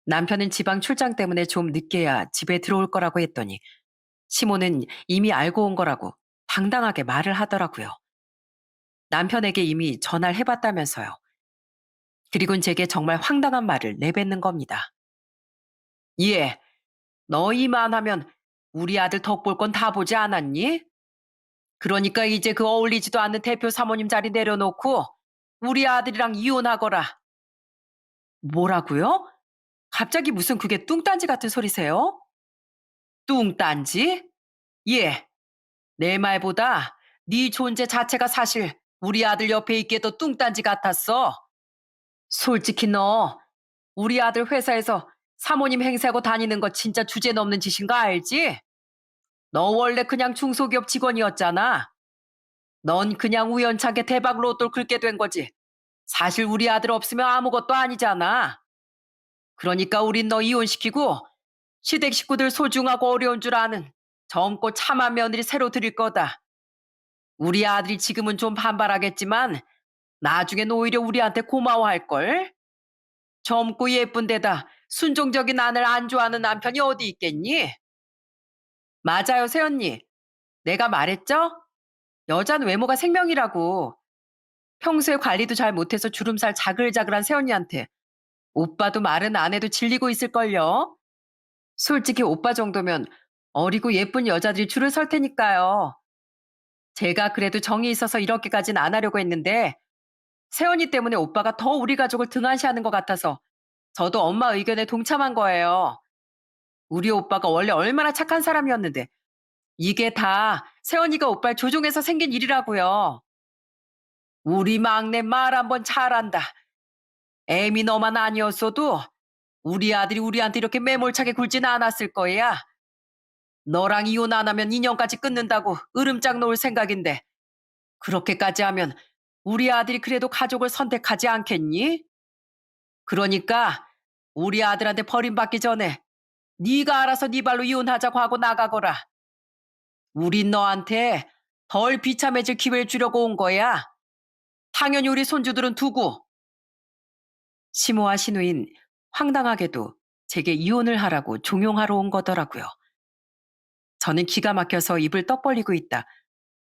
남편은 지방 출장 때문에 좀 늦게야 집에 들어올 거라고 했더니 시모는 이미 알고 온 거라고 당당하게 말을 하더라고요. 남편에게 이미 전화를 해봤다면서요. 그리곤 제게 정말 황당한 말을 내뱉는 겁니다. 예, 너 이만하면 우리 아들 덕볼 건 다 보지 않았니? 그러니까 이제 그 어울리지도 않는 대표 사모님 자리 내려놓고 우리 아들이랑 이혼하거라. 뭐라고요? 갑자기 무슨 그게 뚱딴지 같은 소리세요? 뚱딴지? 예, 내 말보다 네 존재 자체가 사실 우리 아들 옆에 있기에도 뚱딴지 같았어. 솔직히 너 우리 아들 회사에서 사모님 행세하고 다니는 거 진짜 주제 넘는 짓인 거 알지? 너 원래 그냥 중소기업 직원이었잖아. 넌 그냥 우연찮게 대박 로또를 긁게 된 거지. 사실 우리 아들 없으면 아무것도 아니잖아. 그러니까 우린 너 이혼시키고 시댁 식구들 소중하고 어려운 줄 아는 젊고 참한 며느리 새로 드릴 거다. 우리 아들이 지금은 좀 반발하겠지만 나중엔 오히려 우리한테 고마워할걸. 젊고 예쁜 데다 순종적인 아내를 안 좋아하는 남편이 어디 있겠니? 맞아요, 새언니. 내가 말했죠? 여자는 외모가 생명이라고. 평소에 관리도 잘 못해서 주름살 자글자글한 새언니한테 오빠도 말은 안 해도 질리고 있을걸요? 솔직히 오빠 정도면 어리고 예쁜 여자들이 줄을 설 테니까요. 제가 그래도 정이 있어서 이렇게까진 안 하려고 했는데 새언니 때문에 오빠가 더 우리 가족을 등한시하는 것 같아서 저도 엄마 의견에 동참한 거예요. 우리 오빠가 원래 얼마나 착한 사람이었는데 이게 다 새언니가 오빠를 조종해서 생긴 일이라고요. 우리 막내 말 한번 잘한다. 애미 너만 아니었어도 우리 아들이 우리한테 이렇게 매몰차게 굴지는 않았을 거야. 너랑 이혼 안 하면 인연까지 끊는다고 으름장 놓을 생각인데 그렇게까지 하면 우리 아들이 그래도 가족을 선택하지 않겠니? 그러니까 우리 아들한테 버림받기 전에 네가 알아서 네 발로 이혼하자고 하고 나가거라. 우린 너한테 덜 비참해질 기회를 주려고 온 거야. 당연히 우리 손주들은 두고. 시모와 시누인 황당하게도 제게 이혼을 하라고 종용하러 온 거더라고요. 저는 기가 막혀서 입을 떡 벌리고 있다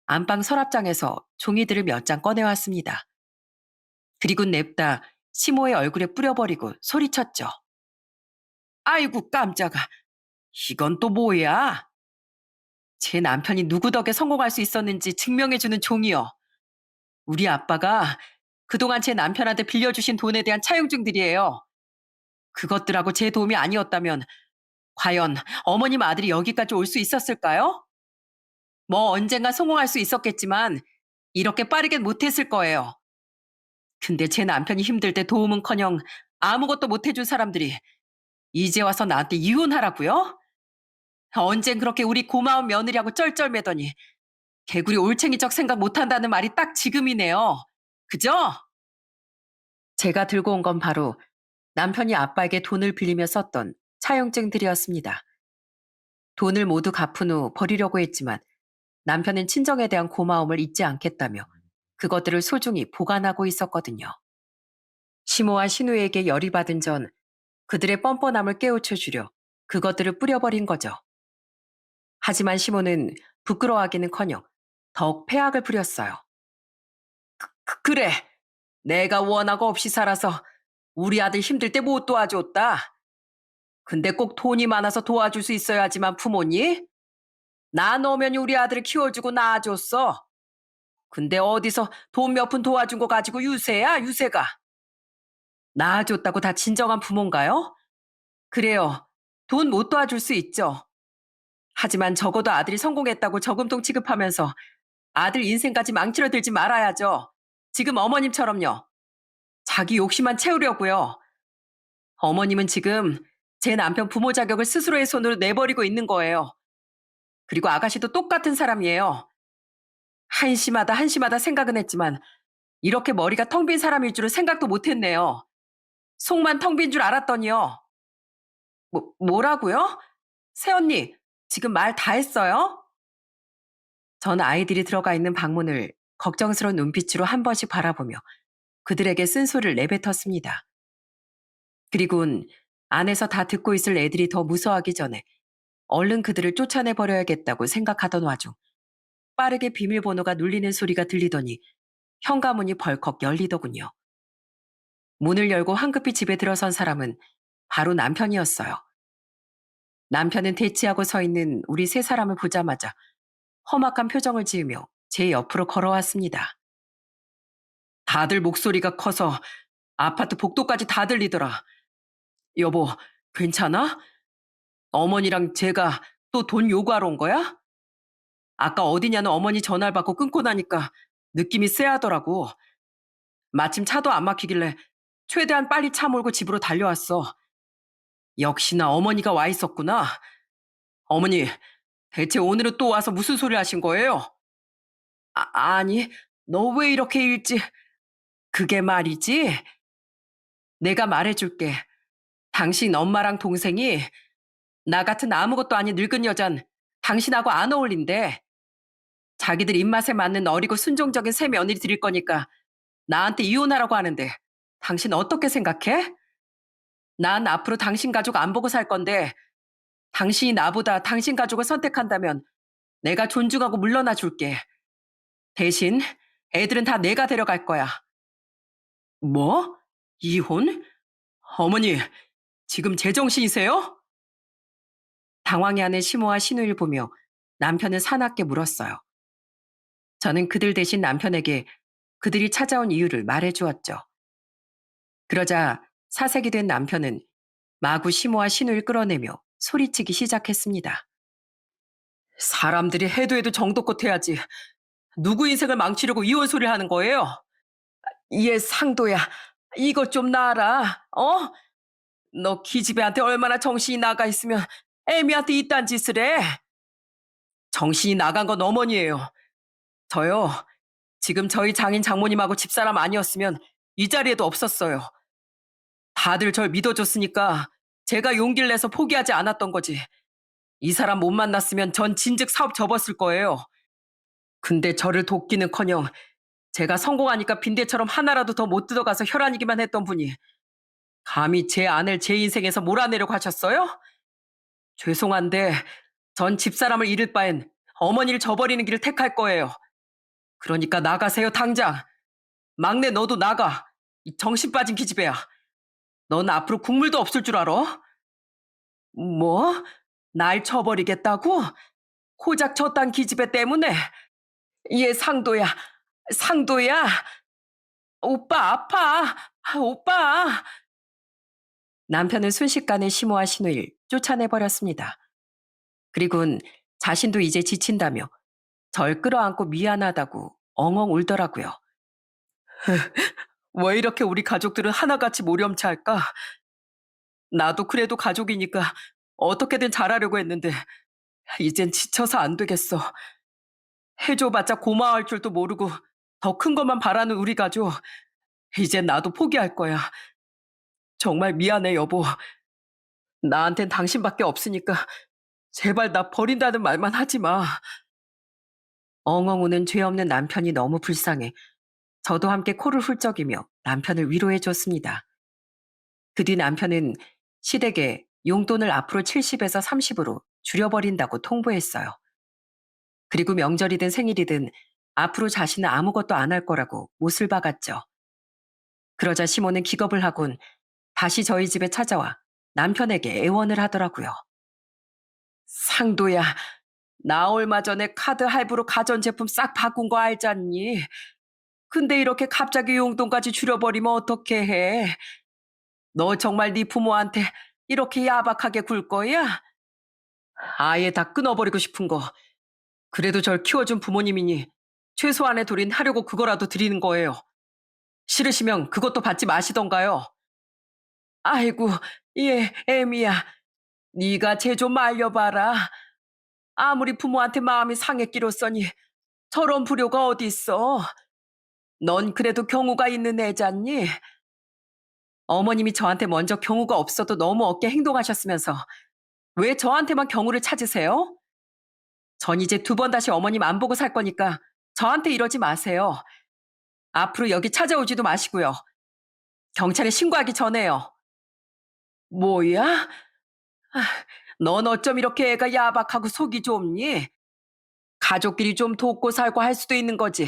안방 서랍장에서 종이들을 몇 장 꺼내왔습니다. 그리고 냅다 시모의 얼굴에 뿌려버리고 소리쳤죠. 아이고 깜짝아. 이건 또 뭐야? 제 남편이 누구 덕에 성공할 수 있었는지 증명해주는 종이요. 우리 아빠가 그동안 제 남편한테 빌려주신 돈에 대한 차용증들이에요. 그것들하고 제 도움이 아니었다면 과연 어머님 아들이 여기까지 올 수 있었을까요? 뭐 언젠가 성공할 수 있었겠지만 이렇게 빠르겐 못했을 거예요. 근데 제 남편이 힘들 때 도움은커녕 아무것도 못해준 사람들이 이제 와서 나한테 이혼하라고요? 언젠 그렇게 우리 고마운 며느리하고 쩔쩔매더니 개구리 올챙이적 생각 못한다는 말이 딱 지금이네요. 그죠? 제가 들고 온 건 바로 남편이 아빠에게 돈을 빌리며 썼던 차용증들이었습니다. 돈을 모두 갚은 후 버리려고 했지만 남편은 친정에 대한 고마움을 잊지 않겠다며 그것들을 소중히 보관하고 있었거든요. 시모와 신우에게 열이 받은 전 그들의 뻔뻔함을 깨우쳐 주려 그것들을 뿌려버린 거죠. 하지만 시모는 부끄러워하기는커녕 더욱 패악을 부렸어요. 그래, 내가 원하고 없이 살아서 우리 아들 힘들 때 못 도와줬다. 근데 꼭 돈이 많아서 도와줄 수 있어야지만 부모니? 나 너면 우리 아들을 키워주고 낳아줬어. 근데 어디서 돈 몇 푼 도와준 거 가지고 유세야, 유세가. 낳아줬다고 다 진정한 부모인가요? 그래요. 돈 못 도와줄 수 있죠. 하지만 적어도 아들이 성공했다고 저금통 취급하면서 아들 인생까지 망치려들지 말아야죠. 지금 어머님처럼요. 자기 욕심만 채우려고요. 어머님은 지금 제 남편 부모 자격을 스스로의 손으로 내버리고 있는 거예요. 그리고 아가씨도 똑같은 사람이에요. 한심하다 한심하다 생각은 했지만 이렇게 머리가 텅 빈 사람일 줄은 생각도 못했네요. 속만 텅 빈 줄 알았더니요. 뭐라고요? 새언니, 지금 말 다 했어요? 전 아이들이 들어가 있는 방문을 걱정스러운 눈빛으로 한 번씩 바라보며 그들에게 쓴소리를 내뱉었습니다. 그리곤 안에서 다 듣고 있을 애들이 더 무서워하기 전에 얼른 그들을 쫓아내 버려야겠다고 생각하던 와중 빠르게 비밀번호가 눌리는 소리가 들리더니 현관문이 벌컥 열리더군요. 문을 열고 황급히 집에 들어선 사람은 바로 남편이었어요. 남편은 대치하고 서 있는 우리 세 사람을 보자마자 험악한 표정을 지으며 제 옆으로 걸어왔습니다. 다들 목소리가 커서 아파트 복도까지 다 들리더라. 여보, 괜찮아? 어머니랑 제가 또 돈 요구하러 온 거야? 아까 어디냐는 어머니 전화를 받고 끊고 나니까 느낌이 쎄하더라고. 마침 차도 안 막히길래 최대한 빨리 차 몰고 집으로 달려왔어. 역시나 어머니가 와 있었구나. 어머니, 대체 오늘은 또 와서 무슨 소리 하신 거예요? 아니, 너 왜 이렇게 일찍... 그게 말이지? 내가 말해줄게. 당신 엄마랑 동생이 나 같은 아무것도 아닌 늙은 여잔 당신하고 안 어울린대. 자기들 입맛에 맞는 어리고 순종적인 새 며느리 드릴 거니까 나한테 이혼하라고 하는데 당신 어떻게 생각해? 난 앞으로 당신 가족 안 보고 살 건데 당신이 나보다 당신 가족을 선택한다면 내가 존중하고 물러나 줄게. 대신 애들은 다 내가 데려갈 거야. 뭐? 이혼? 어머니, 지금 제정신이세요? 당황해하는 시모와 시누이를 보며 남편은 사납게 물었어요. 저는 그들 대신 남편에게 그들이 찾아온 이유를 말해주었죠. 그러자 사색이 된 남편은 마구 시모와 시누이를 끌어내며 소리치기 시작했습니다. 사람들이 해도 해도 정도껏 해야지. 누구 인생을 망치려고 이혼 소리를 하는 거예요? 얘 상도야, 이것 좀 놔라. 어? 너 기집애한테 얼마나 정신이 나가 있으면 애미한테 이딴 짓을 해? 정신이 나간 건 어머니예요. 저요. 지금 저희 장인 장모님하고 집사람 아니었으면 이 자리에도 없었어요. 다들 절 믿어줬으니까 제가 용기를 내서 포기하지 않았던 거지. 이 사람 못 만났으면 전 진즉 사업 접었을 거예요. 근데 저를 돕기는커녕 제가 성공하니까 빈대처럼 하나라도 더 못 뜯어가서 혈안이기만 했던 분이 감히 제 아내를 제 인생에서 몰아내려고 하셨어요? 죄송한데 전 집사람을 잃을 바엔 어머니를 저버리는 길을 택할 거예요. 그러니까 나가세요, 당장. 막내 너도 나가. 이 정신 빠진 기집애야. 넌 앞으로 국물도 없을 줄 알아? 뭐? 날 쳐버리겠다고? 고작 저딴 기집애 때문에? 얘 상도야, 상도야. 오빠 아파. 오빠. 남편은 순식간에 시모와 시누이를 쫓아내버렸습니다. 그리고는 자신도 이제 지친다며 절 끌어안고 미안하다고 엉엉 울더라고요. 왜 이렇게 우리 가족들은 하나같이 모렴치할까? 나도 그래도 가족이니까 어떻게든 잘하려고 했는데 이젠 지쳐서 안 되겠어. 해줘봤자 고마워할 줄도 모르고 더 큰 것만 바라는 우리 가족. 이젠 나도 포기할 거야. 정말 미안해, 여보. 나한텐 당신밖에 없으니까 제발 나 버린다는 말만 하지 마. 엉엉 우는 죄 없는 남편이 너무 불쌍해 저도 함께 코를 훌쩍이며 남편을 위로해 줬습니다. 그 뒤 남편은 시댁에 용돈을 앞으로 70에서 30으로 줄여버린다고 통보했어요. 그리고 명절이든 생일이든 앞으로 자신은 아무것도 안 할 거라고 못을 박았죠. 그러자 시모는 기겁을 하곤 다시 저희 집에 찾아와 남편에게 애원을 하더라고요. 상도야, 나 얼마 전에 카드 할부로 가전제품 싹 바꾼 거 알잖니? 근데 이렇게 갑자기 용돈까지 줄여버리면 어떻게 해? 너 정말 네 부모한테 이렇게 야박하게 굴 거야? 아예 다 끊어버리고 싶은 거. 그래도 절 키워준 부모님이니 최소한의 도린 하려고 그거라도 드리는 거예요. 싫으시면 그것도 받지 마시던가요. 아이고, 얘 애미야. 네가 쟤 좀 말려봐라. 아무리 부모한테 마음이 상했기로써니 저런 불효가 어디 있어. 넌 그래도 경우가 있는 애잖니? 어머님이 저한테 먼저 경우가 없어도 너무 없게 행동하셨으면서 왜 저한테만 경우를 찾으세요? 전 이제 두 번 다시 어머님 안 보고 살 거니까 저한테 이러지 마세요. 앞으로 여기 찾아오지도 마시고요. 경찰에 신고하기 전에요. 뭐야? 아, 넌 어쩜 이렇게 애가 야박하고 속이 좁니? 가족끼리 좀 돕고 살고 할 수도 있는 거지.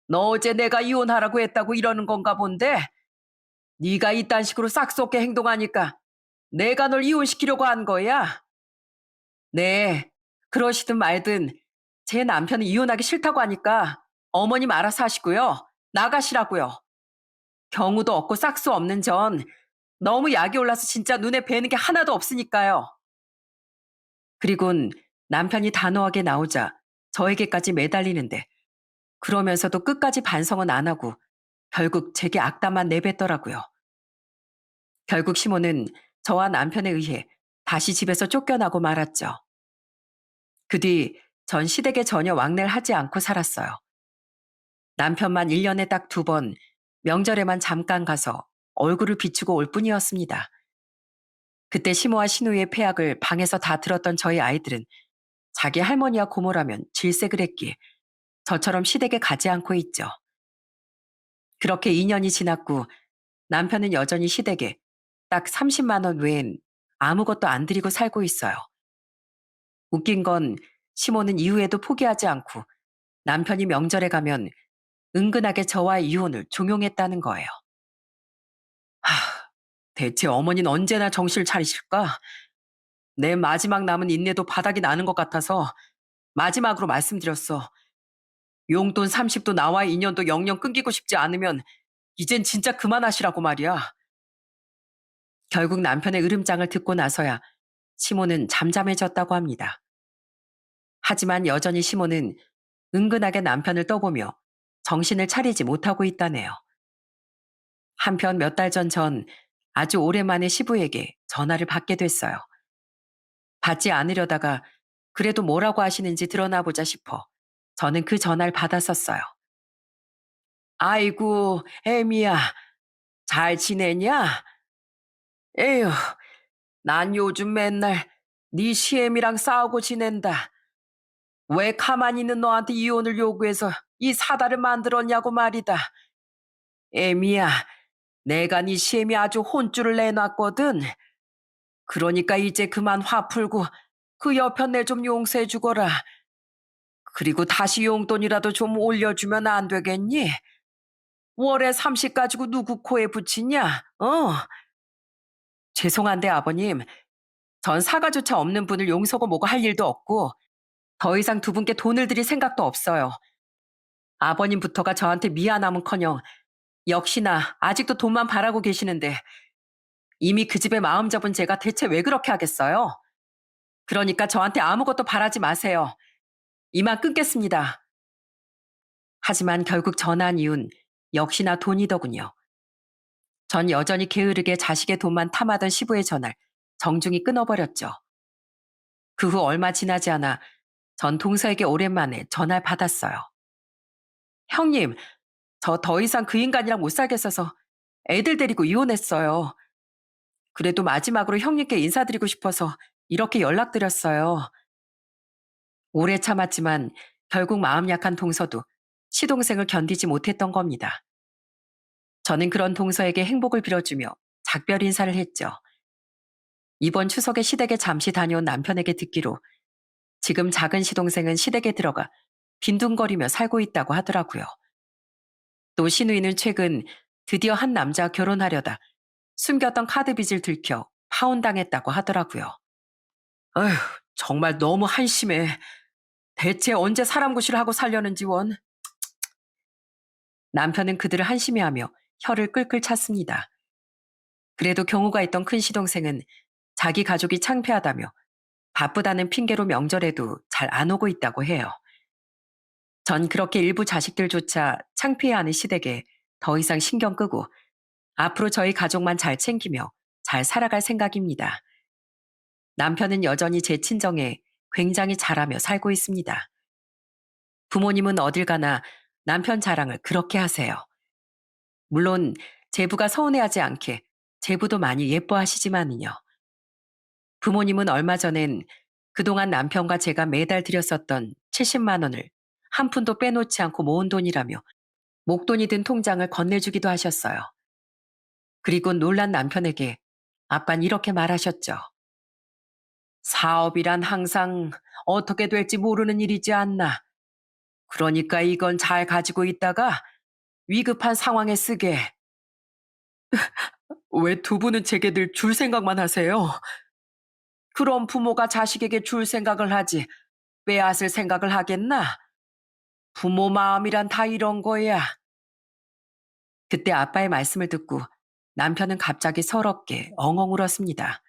너 어제 내가 이혼하라고 했다고 이러는 건가 본데? 네가 이딴 식으로 싹 썩게 행동하니까 내가 널 이혼시키려고 한 거야? 네, 그러시든 말든 제 남편은 이혼하기 싫다고 하니까 어머님 알아서 하시고요. 나가시라고요. 경우도 없고 싹수 없는 전 너무 약이 올라서 진짜 눈에 뵈는 게 하나도 없으니까요. 그리곤 남편이 단호하게 나오자 저에게까지 매달리는데 그러면서도 끝까지 반성은 안 하고 결국 제게 악담만 내뱉더라고요. 결국 시모는 저와 남편에 의해 다시 집에서 쫓겨나고 말았죠. 그 뒤 전 시댁에 전혀 왕래를 하지 않고 살았어요. 남편만 1년에 딱 2번 명절에만 잠깐 가서 얼굴을 비추고 올 뿐이었습니다. 그때 시모와 시누이의 폐악을 방에서 다 들었던 저희 아이들은 자기 할머니와 고모라면 질색을 했기에 저처럼 시댁에 가지 않고 있죠. 그렇게 2년이 지났고 남편은 여전히 시댁에 딱 30만 원 외엔 아무것도 안 들이고 살고 있어요. 웃긴 건 시모는 이후에도 포기하지 않고 남편이 명절에 가면 은근하게 저와의 이혼을 종용했다는 거예요. 대체 어머니는 언제나 정신을 차리실까? 내 마지막 남은 인내도 바닥이 나는 것 같아서 마지막으로 말씀드렸어. 용돈 30도 나와의 인연도 영영 끊기고 싶지 않으면 이젠 진짜 그만하시라고 말이야. 결국 남편의 으름장을 듣고 나서야 시모는 잠잠해졌다고 합니다. 하지만 여전히 시모는 은근하게 남편을 떠보며 정신을 차리지 못하고 있다네요. 한편 몇 달 전 아주 오랜만에 시부에게 전화를 받게 됐어요. 받지 않으려다가 그래도 뭐라고 하시는지 드러나 보자 싶어 저는 그 전화를 받았었어요. 아이고, 애미야, 잘 지내냐? 에휴, 난 요즘 맨날 네 시애미랑 싸우고 지낸다. 왜 가만히 있는 너한테 이혼을 요구해서 이 사달을 만들었냐고 말이다. 애미야, 내가 네 시애미 아주 혼쭐을 내놨거든. 그러니까 이제 그만 화 풀고 그 여편 내 좀 용서해 주거라. 그리고 다시 용돈이라도 좀 올려주면 안 되겠니? 월에 30 가지고 누구 코에 붙이냐? 죄송한데 아버님, 전 사과조차 없는 분을 용서고 뭐고 할 일도 없고 더 이상 두 분께 돈을 드릴 생각도 없어요. 아버님부터가 저한테 미안함은커녕 역시나 아직도 돈만 바라고 계시는데 이미 그 집에 마음 접은 제가 대체 왜 그렇게 하겠어요? 그러니까 저한테 아무것도 바라지 마세요. 이만 끊겠습니다. 하지만 결국 전화한 이유는 역시나 돈이더군요. 전 여전히 게으르게 자식의 돈만 탐하던 시부의 전화를 정중히 끊어버렸죠. 그 후 얼마 지나지 않아 전 동서에게 오랜만에 전화를 받았어요. 형님, 저 더 이상 그 인간이랑 못 살겠어서 애들 데리고 이혼했어요. 그래도 마지막으로 형님께 인사드리고 싶어서 이렇게 연락드렸어요. 오래 참았지만 결국 마음 약한 동서도 시동생을 견디지 못했던 겁니다. 저는 그런 동서에게 행복을 빌어주며 작별 인사를 했죠. 이번 추석에 시댁에 잠시 다녀온 남편에게 듣기로 지금 작은 시동생은 시댁에 들어가 빈둥거리며 살고 있다고 하더라고요. 또 시누이는 최근 드디어 한 남자와 결혼하려다 숨겼던 카드 빚을 들켜 파혼당했다고 하더라고요. 아휴, 정말 너무 한심해. 대체 언제 사람 구실을 하고 살려는지 원. 남편은 그들을 한심해하며 혀를 끌끌 찼습니다. 그래도 경우가 있던 큰 시동생은 자기 가족이 창피하다며 바쁘다는 핑계로 명절에도 잘 안 오고 있다고 해요. 전 그렇게 일부 자식들조차 창피해하는 시댁에 더 이상 신경 끄고 앞으로 저희 가족만 잘 챙기며 잘 살아갈 생각입니다. 남편은 여전히 제 친정에 굉장히 잘하며 살고 있습니다. 부모님은 어딜 가나 남편 자랑을 그렇게 하세요. 물론 제부가 서운해하지 않게 제부도 많이 예뻐하시지만은요. 부모님은 얼마 전엔 그동안 남편과 제가 매달 드렸었던 70만 원을 한 푼도 빼놓지 않고 모은 돈이라며 목돈이 든 통장을 건네주기도 하셨어요. 그리고 놀란 남편에게 아빤 이렇게 말하셨죠. 사업이란 항상 어떻게 될지 모르는 일이지 않나. 그러니까 이건 잘 가지고 있다가 위급한 상황에 쓰게. 왜 두 분은 제게 늘 줄 생각만 하세요? 그럼 부모가 자식에게 줄 생각을 하지 빼앗을 생각을 하겠나? 부모 마음이란 다 이런 거야. 그때 아빠의 말씀을 듣고 남편은 갑자기 서럽게 엉엉 울었습니다.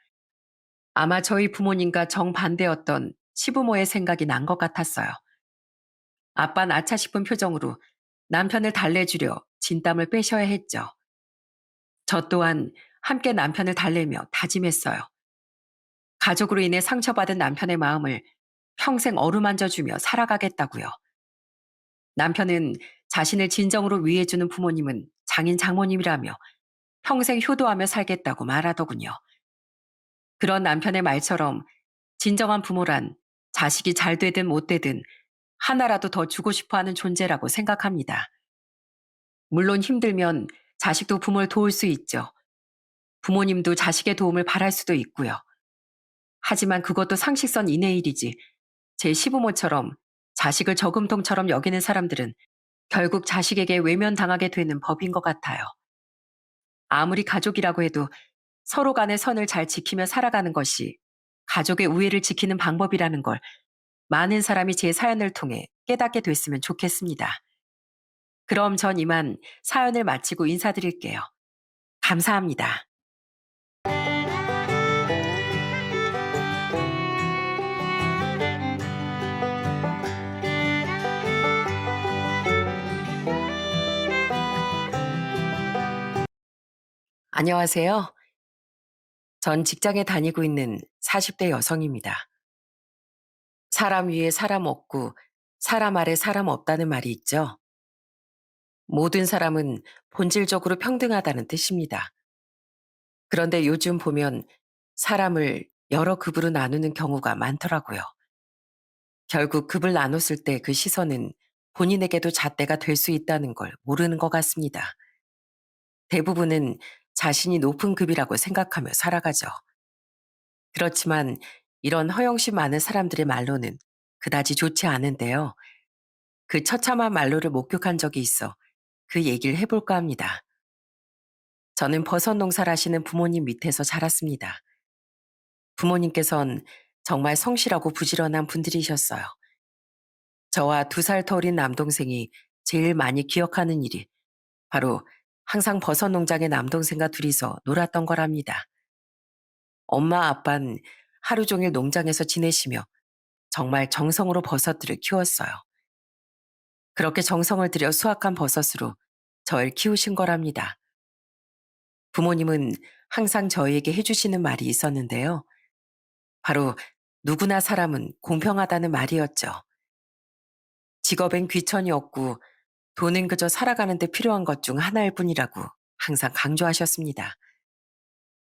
아마 저희 부모님과 정반대였던 시부모의 생각이 난 것 같았어요. 아빠는 아차 싶은 표정으로 남편을 달래주려 진땀을 빼셔야 했죠. 저 또한 함께 남편을 달래며 다짐했어요. 가족으로 인해 상처받은 남편의 마음을 평생 어루만져주며 살아가겠다고요. 남편은 자신을 진정으로 위해주는 부모님은 장인 장모님이라며 평생 효도하며 살겠다고 말하더군요. 그런 남편의 말처럼 진정한 부모란 자식이 잘 되든 못 되든 하나라도 더 주고 싶어 하는 존재라고 생각합니다. 물론 힘들면 자식도 부모를 도울 수 있죠. 부모님도 자식의 도움을 바랄 수도 있고요. 하지만 그것도 상식선 이내의 일이지 제 시부모처럼 자식을 저금통처럼 여기는 사람들은 결국 자식에게 외면당하게 되는 법인 것 같아요. 아무리 가족이라고 해도 서로 간의 선을 잘 지키며 살아가는 것이 가족의 우애를 지키는 방법이라는 걸 많은 사람이 제 사연을 통해 깨닫게 됐으면 좋겠습니다. 그럼 전 이만 사연을 마치고 인사드릴게요. 감사합니다. 안녕하세요. 전 직장에 다니고 있는 40대 여성입니다. 사람 위에 사람 없고 사람 아래 사람 없다는 말이 있죠. 모든 사람은 본질적으로 평등하다는 뜻입니다. 그런데 요즘 보면 사람을 여러 급으로 나누는 경우가 많더라고요. 결국 급을 나눴을 때 그 시선은 본인에게도 잣대가 될 수 있다는 걸 모르는 것 같습니다. 대부분은 자신이 높은 급이라고 생각하며 살아가죠. 그렇지만 이런 허영심 많은 사람들의 말로는 그다지 좋지 않은데요. 그 처참한 말로를 목격한 적이 있어 그 얘기를 해볼까 합니다. 저는 버섯 농사를 하시는 부모님 밑에서 자랐습니다. 부모님께선 정말 성실하고 부지런한 분들이셨어요. 저와 2살 더 어린 남동생이 제일 많이 기억하는 일이 바로 항상 버섯 농장의 남동생과 둘이서 놀았던 거랍니다. 엄마 아빠는 하루 종일 농장에서 지내시며 정말 정성으로 버섯들을 키웠어요. 그렇게 정성을 들여 수확한 버섯으로 절 키우신 거랍니다. 부모님은 항상 저희에게 해주시는 말이 있었는데요. 바로 누구나 사람은 공평하다는 말이었죠. 직업엔 귀천이 없고 돈은 그저 살아가는 데 필요한 것 중 하나일 뿐이라고 항상 강조하셨습니다.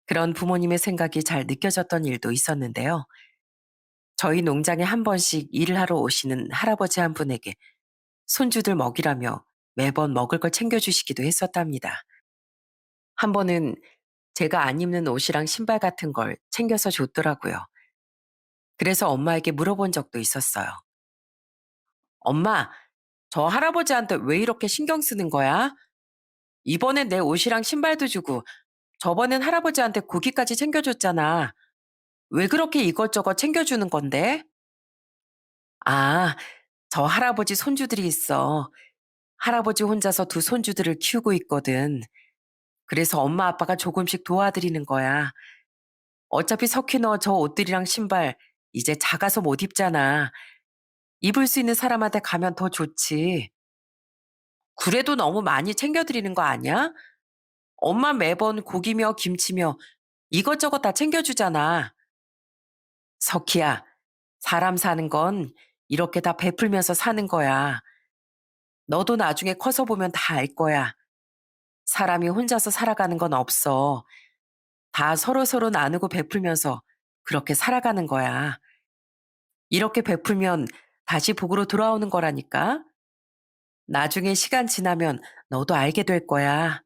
그런 부모님의 생각이 잘 느껴졌던 일도 있었는데요. 저희 농장에 한 번씩 일을 하러 오시는 할아버지 한 분에게 손주들 먹이라며 매번 먹을 걸 챙겨주시기도 했었답니다. 한 번은 제가 안 입는 옷이랑 신발 같은 걸 챙겨서 줬더라고요. 그래서 엄마에게 물어본 적도 있었어요. 엄마, 저 할아버지한테 왜 이렇게 신경 쓰는 거야? 이번엔 내 옷이랑 신발도 주고 저번엔 할아버지한테 고기까지 챙겨줬잖아. 왜 그렇게 이것저것 챙겨주는 건데? 아, 저 할아버지 손주들이 있어. 할아버지 혼자서 2손주들을 키우고 있거든. 그래서 엄마 아빠가 조금씩 도와드리는 거야. 어차피 석희 너 저 옷들이랑 신발 이제 작아서 못 입잖아. 입을 수 있는 사람한테 가면 더 좋지. 그래도 너무 많이 챙겨드리는 거 아니야? 엄마 매번 고기며 김치며 이것저것 다 챙겨주잖아. 석희야, 사람 사는 건 이렇게 다 베풀면서 사는 거야. 너도 나중에 커서 보면 다 알 거야. 사람이 혼자서 살아가는 건 없어. 다 서로서로 나누고 베풀면서 그렇게 살아가는 거야. 이렇게 베풀면 다시 복으로 돌아오는 거라니까. 나중에 시간 지나면 너도 알게 될 거야.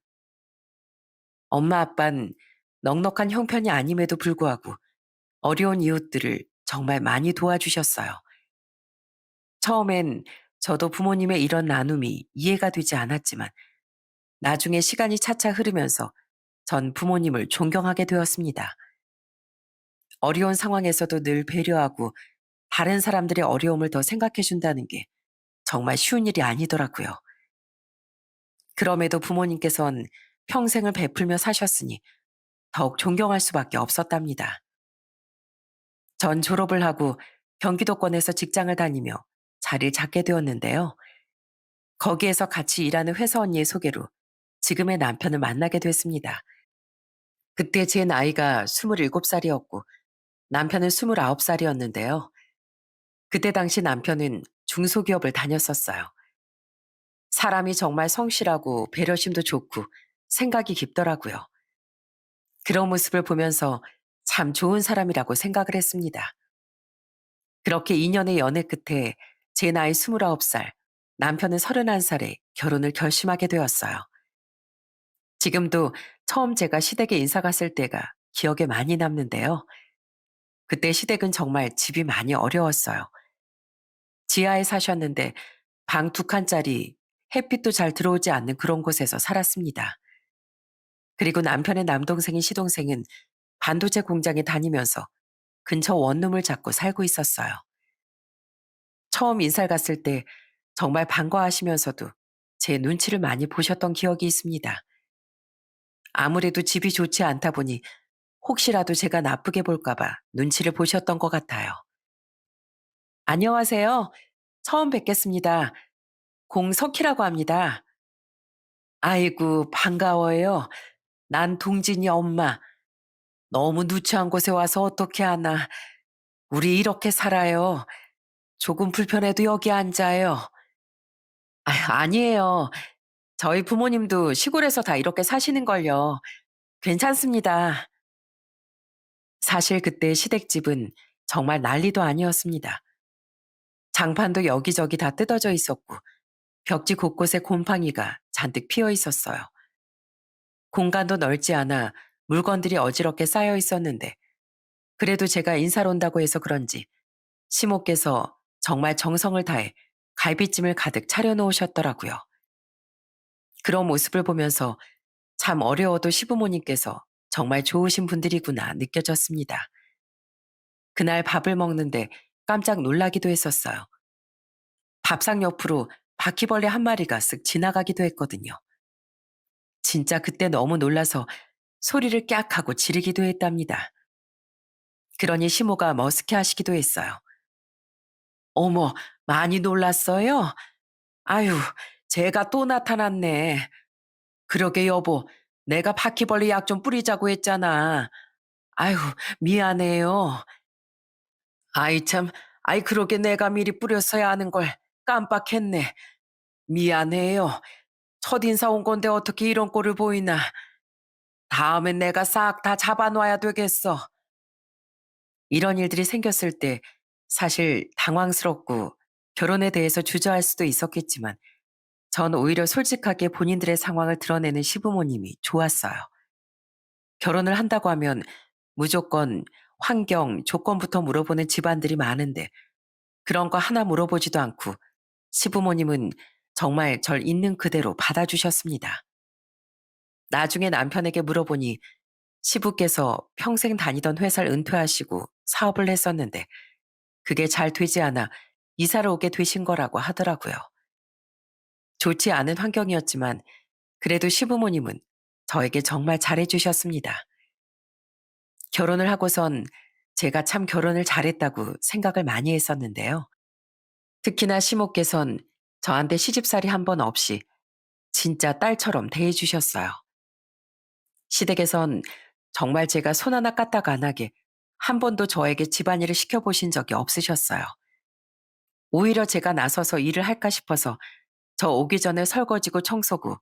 엄마 아빤 넉넉한 형편이 아님에도 불구하고 어려운 이웃들을 정말 많이 도와주셨어요. 처음엔 저도 부모님의 이런 나눔이 이해가 되지 않았지만 나중에 시간이 차차 흐르면서 전 부모님을 존경하게 되었습니다. 어려운 상황에서도 늘 배려하고 다른 사람들의 어려움을 더 생각해 준다는 게 정말 쉬운 일이 아니더라고요. 그럼에도 부모님께선 평생을 베풀며 사셨으니 더욱 존경할 수밖에 없었답니다. 전 졸업을 하고 경기도권에서 직장을 다니며 자리를 잡게 되었는데요. 거기에서 같이 일하는 회사 언니의 소개로 지금의 남편을 만나게 됐습니다. 그때 제 나이가 27살이었고 남편은 29살이었는데요. 그때 당시 남편은 중소기업을 다녔었어요. 사람이 정말 성실하고 배려심도 좋고 생각이 깊더라고요. 그런 모습을 보면서 참 좋은 사람이라고 생각을 했습니다. 그렇게 2년의 연애 끝에 제 나이 29살, 남편은 31살에 결혼을 결심하게 되었어요. 지금도 처음 제가 시댁에 인사 갔을 때가 기억에 많이 남는데요. 그때 시댁은 정말 집이 많이 어려웠어요. 지하에 사셨는데 방 2칸짜리 햇빛도 잘 들어오지 않는 그런 곳에서 살았습니다. 그리고 남편의 남동생인 시동생은 반도체 공장에 다니면서 근처 원룸을 잡고 살고 있었어요. 처음 인사를 갔을 때 정말 반가워하시면서도 제 눈치를 많이 보셨던 기억이 있습니다. 아무래도 집이 좋지 않다 보니 혹시라도 제가 나쁘게 볼까봐 눈치를 보셨던 것 같아요. 안녕하세요. 처음 뵙겠습니다. 공석희라고 합니다. 아이고, 반가워요. 난 동진이 엄마. 너무 누추한 곳에 와서 어떻게 하나. 우리 이렇게 살아요. 조금 불편해도 여기 앉아요. 아니에요. 저희 부모님도 시골에서 다 이렇게 사시는걸요. 괜찮습니다. 사실 그때 시댁집은 정말 난리도 아니었습니다. 장판도 여기저기 다 뜯어져 있었고 벽지 곳곳에 곰팡이가 잔뜩 피어 있었어요. 공간도 넓지 않아 물건들이 어지럽게 쌓여 있었는데 그래도 제가 인사를 온다고 해서 그런지 시모께서 정말 정성을 다해 갈비찜을 가득 차려놓으셨더라고요. 그런 모습을 보면서 참 어려워도 시부모님께서 정말 좋으신 분들이구나 느껴졌습니다. 그날 밥을 먹는데 깜짝 놀라기도 했었어요. 밥상 옆으로 바퀴벌레 한 마리가 쓱 지나가기도 했거든요. 진짜 그때 너무 놀라서 소리를 깍 하고 지르기도 했답니다. 그러니 시모가 머쓱해 하시기도 했어요. 어머, 많이 놀랐어요? 아유, 제가 또 나타났네. 그러게 여보, 내가 바퀴벌레 약 좀 뿌리자고 했잖아. 아유, 미안해요. 아이 참, 아이 그러게 내가 미리 뿌렸어야 하는 걸 깜빡했네. 미안해요. 첫인사 온 건데 어떻게 이런 꼴을 보이나. 다음엔 내가 싹 다 잡아놔야 되겠어. 이런 일들이 생겼을 때 사실 당황스럽고 결혼에 대해서 주저할 수도 있었겠지만 전 오히려 솔직하게 본인들의 상황을 드러내는 시부모님이 좋았어요. 결혼을 한다고 하면 무조건 환경, 조건부터 물어보는 집안들이 많은데 그런 거 하나 물어보지도 않고 시부모님은 정말 절 있는 그대로 받아주셨습니다. 나중에 남편에게 물어보니 시부께서 평생 다니던 회사를 은퇴하시고 사업을 했었는데 그게 잘 되지 않아 이사를 오게 되신 거라고 하더라고요. 좋지 않은 환경이었지만 그래도 시부모님은 저에게 정말 잘해주셨습니다. 결혼을 하고선 제가 참 결혼을 잘했다고 생각을 많이 했었는데요. 특히나 시모께선 저한테 시집살이 한 번 없이 진짜 딸처럼 대해주셨어요. 시댁에선 정말 제가 손 하나 까딱 안 하게 한 번도 저에게 집안일을 시켜보신 적이 없으셨어요. 오히려 제가 나서서 일을 할까 싶어서 저 오기 전에 설거지고 청소고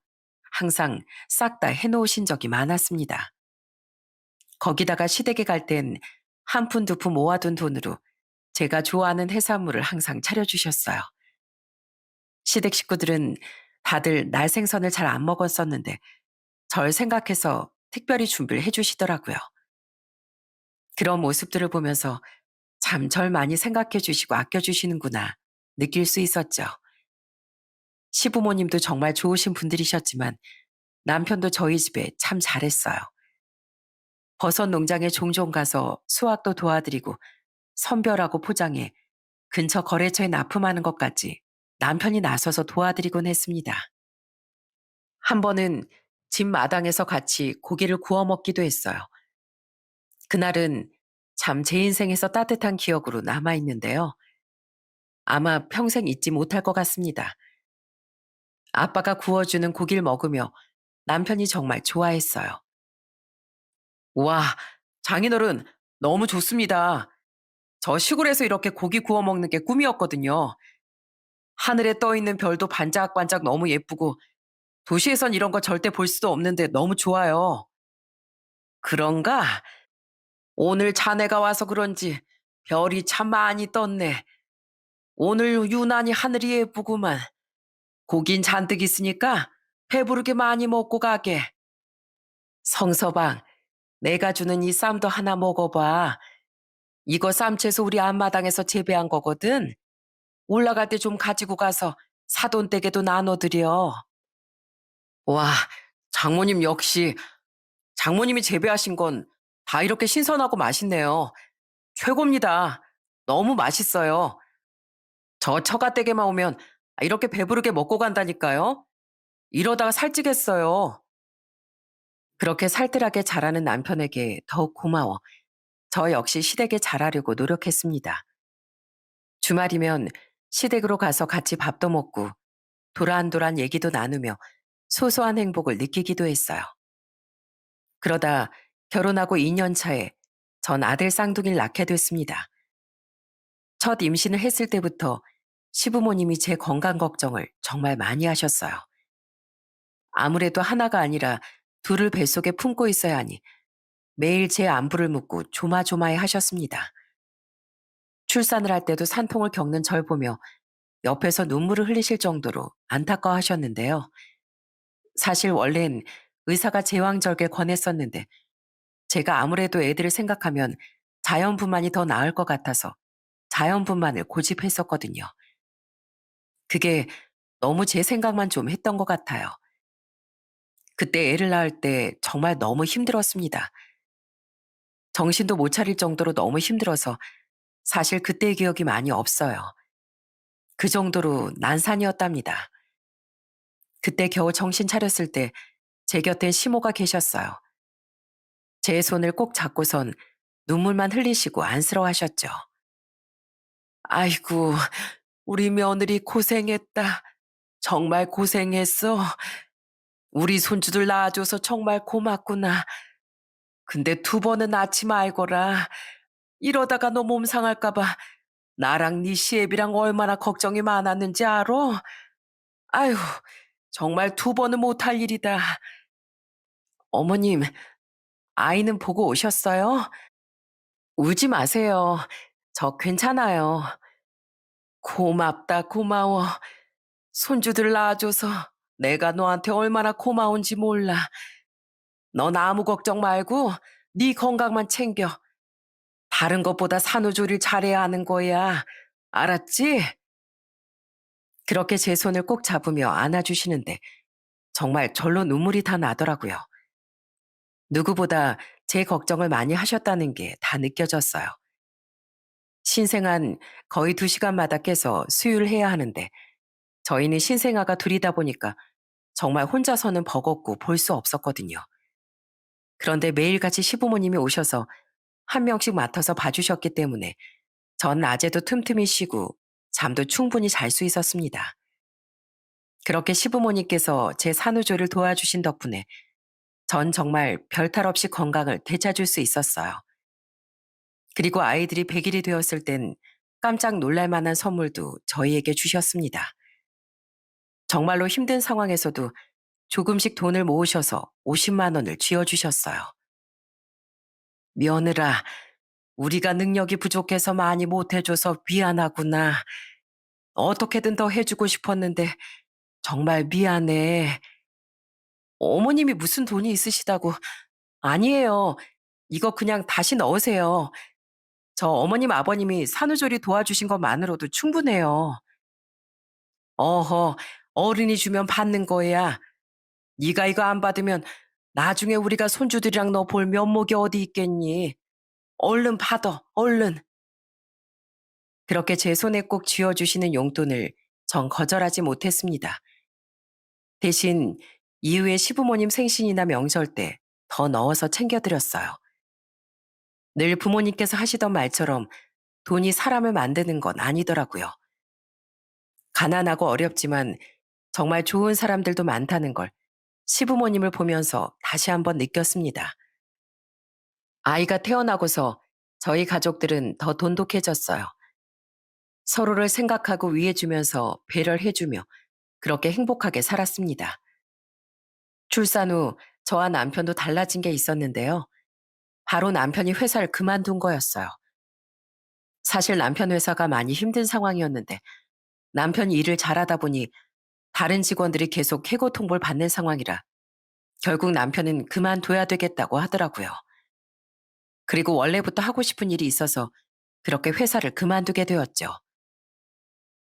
항상 싹 다 해놓으신 적이 많았습니다. 거기다가 시댁에 갈 땐 한 푼 두 푼 모아둔 돈으로 제가 좋아하는 해산물을 항상 차려주셨어요. 시댁 식구들은 다들 날 생선을 잘 안 먹었었는데 절 생각해서 특별히 준비를 해주시더라고요. 그런 모습들을 보면서 참 절 많이 생각해 주시고 아껴 주시는구나 느낄 수 있었죠. 시부모님도 정말 좋으신 분들이셨지만 남편도 저희 집에 참 잘했어요. 버섯 농장에 종종 가서 수확도 도와드리고 선별하고 포장해 근처 거래처에 납품하는 것까지 남편이 나서서 도와드리곤 했습니다. 한 번은 집 마당에서 같이 고기를 구워 먹기도 했어요. 그날은 참 제 인생에서 따뜻한 기억으로 남아있는데요. 아마 평생 잊지 못할 것 같습니다. 아빠가 구워주는 고기를 먹으며 남편이 정말 좋아했어요. 와, 장인어른 너무 좋습니다. 저 시골에서 이렇게 고기 구워 먹는 게 꿈이었거든요. 하늘에 떠 있는 별도 반짝반짝 너무 예쁘고 도시에선 이런 거 절대 볼 수도 없는데 너무 좋아요. 그런가? 오늘 자네가 와서 그런지 별이 참 많이 떴네. 오늘 유난히 하늘이 예쁘구만. 고긴 잔뜩 있으니까 배부르게 많이 먹고 가게. 성서방, 내가 주는 이 쌈도 하나 먹어봐. 이거 쌈채소 우리 앞마당에서 재배한 거거든. 올라갈 때 좀 가지고 가서 사돈댁에도 나눠드려. 와, 장모님 역시 장모님이 재배하신 건 다 이렇게 신선하고 맛있네요. 최고입니다. 너무 맛있어요. 저 처갓댁에만 오면 이렇게 배부르게 먹고 간다니까요. 이러다가 살찌겠어요. 그렇게 살뜰하게 자라는 남편에게 더욱 고마워 저 역시 시댁에 잘하려고 노력했습니다. 주말이면 시댁으로 가서 같이 밥도 먹고 도란도란 얘기도 나누며 소소한 행복을 느끼기도 했어요. 그러다 결혼하고 2년 차에 전 아들 쌍둥이를 낳게 됐습니다. 첫 임신을 했을 때부터 시부모님이 제 건강 걱정을 정말 많이 하셨어요. 아무래도 하나가 아니라 둘을 뱃속에 품고 있어야 하니 매일 제 안부를 묻고 조마조마해 하셨습니다. 출산을 할 때도 산통을 겪는 절 보며 옆에서 눈물을 흘리실 정도로 안타까워 하셨는데요. 사실 원래는 의사가 제왕절개 권했었는데 제가 아무래도 애들을 생각하면 자연분만이 더 나을 것 같아서 자연분만을 고집했었거든요. 그게 너무 제 생각만 좀 했던 것 같아요. 그때 애를 낳을 때 정말 너무 힘들었습니다. 정신도 못 차릴 정도로 너무 힘들어서 사실 그때의 기억이 많이 없어요. 그 정도로 난산이었답니다. 그때 겨우 정신 차렸을 때 제 곁엔 시모가 계셨어요. 제 손을 꼭 잡고선 눈물만 흘리시고 안쓰러워하셨죠. 아이고, 우리 며느리 고생했다. 정말 고생했어. 우리 손주들 낳아줘서 정말 고맙구나. 근데 두 번은 낳지 말거라. 이러다가 너 몸 상할까봐 나랑 네 시애비랑 얼마나 걱정이 많았는지 알아? 아휴, 정말 두 번은 못할 일이다. 어머님, 아이는 보고 오셨어요? 울지 마세요. 저 괜찮아요. 고맙다, 고마워. 손주들 낳아줘서 내가 너한테 얼마나 고마운지 몰라. 넌 아무 걱정 말고 네 건강만 챙겨. 다른 것보다 산후조리를 잘해야 하는 거야. 알았지? 그렇게 제 손을 꼭 잡으며 안아주시는데 정말 절로 눈물이 다 나더라고요. 누구보다 제 걱정을 많이 하셨다는 게 다 느껴졌어요. 신생아는 거의 2시간마다 깨서 수유를 해야 하는데 저희는 신생아가 둘이다 보니까 정말 혼자서는 버겁고 볼 수 없었거든요. 그런데 매일같이 시부모님이 오셔서 한 명씩 맡아서 봐주셨기 때문에 전 낮에도 틈틈이 쉬고 잠도 충분히 잘 수 있었습니다. 그렇게 시부모님께서 제 산후조리를 도와주신 덕분에 전 정말 별탈 없이 건강을 되찾을 수 있었어요. 그리고 아이들이 100일이 되었을 땐 깜짝 놀랄 만한 선물도 저희에게 주셨습니다. 정말로 힘든 상황에서도 조금씩 돈을 모으셔서 50만 원을 쥐어주셨어요. 며느라, 우리가 능력이 부족해서 많이 못해줘서 미안하구나. 어떻게든 더 해주고 싶었는데 정말 미안해. 어머님이 무슨 돈이 있으시다고. 아니에요. 이거 그냥 다시 넣으세요. 저 어머님 아버님이 산후조리 도와주신 것만으로도 충분해요. 어허, 어른이 주면 받는 거야. 네가 이거 안 받으면 나중에 우리가 손주들이랑 너 볼 면목이 어디 있겠니? 얼른 받아, 얼른. 그렇게 제 손에 꼭 쥐어주시는 용돈을 전 거절하지 못했습니다. 대신 이후에 시부모님 생신이나 명절 때 더 넣어서 챙겨드렸어요. 늘 부모님께서 하시던 말처럼 돈이 사람을 만드는 건 아니더라고요. 가난하고 어렵지만 정말 좋은 사람들도 많다는 걸 시부모님을 보면서 다시 한번 느꼈습니다. 아이가 태어나고서 저희 가족들은 더 돈독해졌어요. 서로를 생각하고 위해주면서 배려를 해주며 그렇게 행복하게 살았습니다. 출산 후 저와 남편도 달라진 게 있었는데요. 바로 남편이 회사를 그만둔 거였어요. 사실 남편 회사가 많이 힘든 상황이었는데 남편이 일을 잘하다 보니 다른 직원들이 계속 해고 통보를 받는 상황이라 결국 남편은 그만둬야 되겠다고 하더라고요. 그리고 원래부터 하고 싶은 일이 있어서 그렇게 회사를 그만두게 되었죠.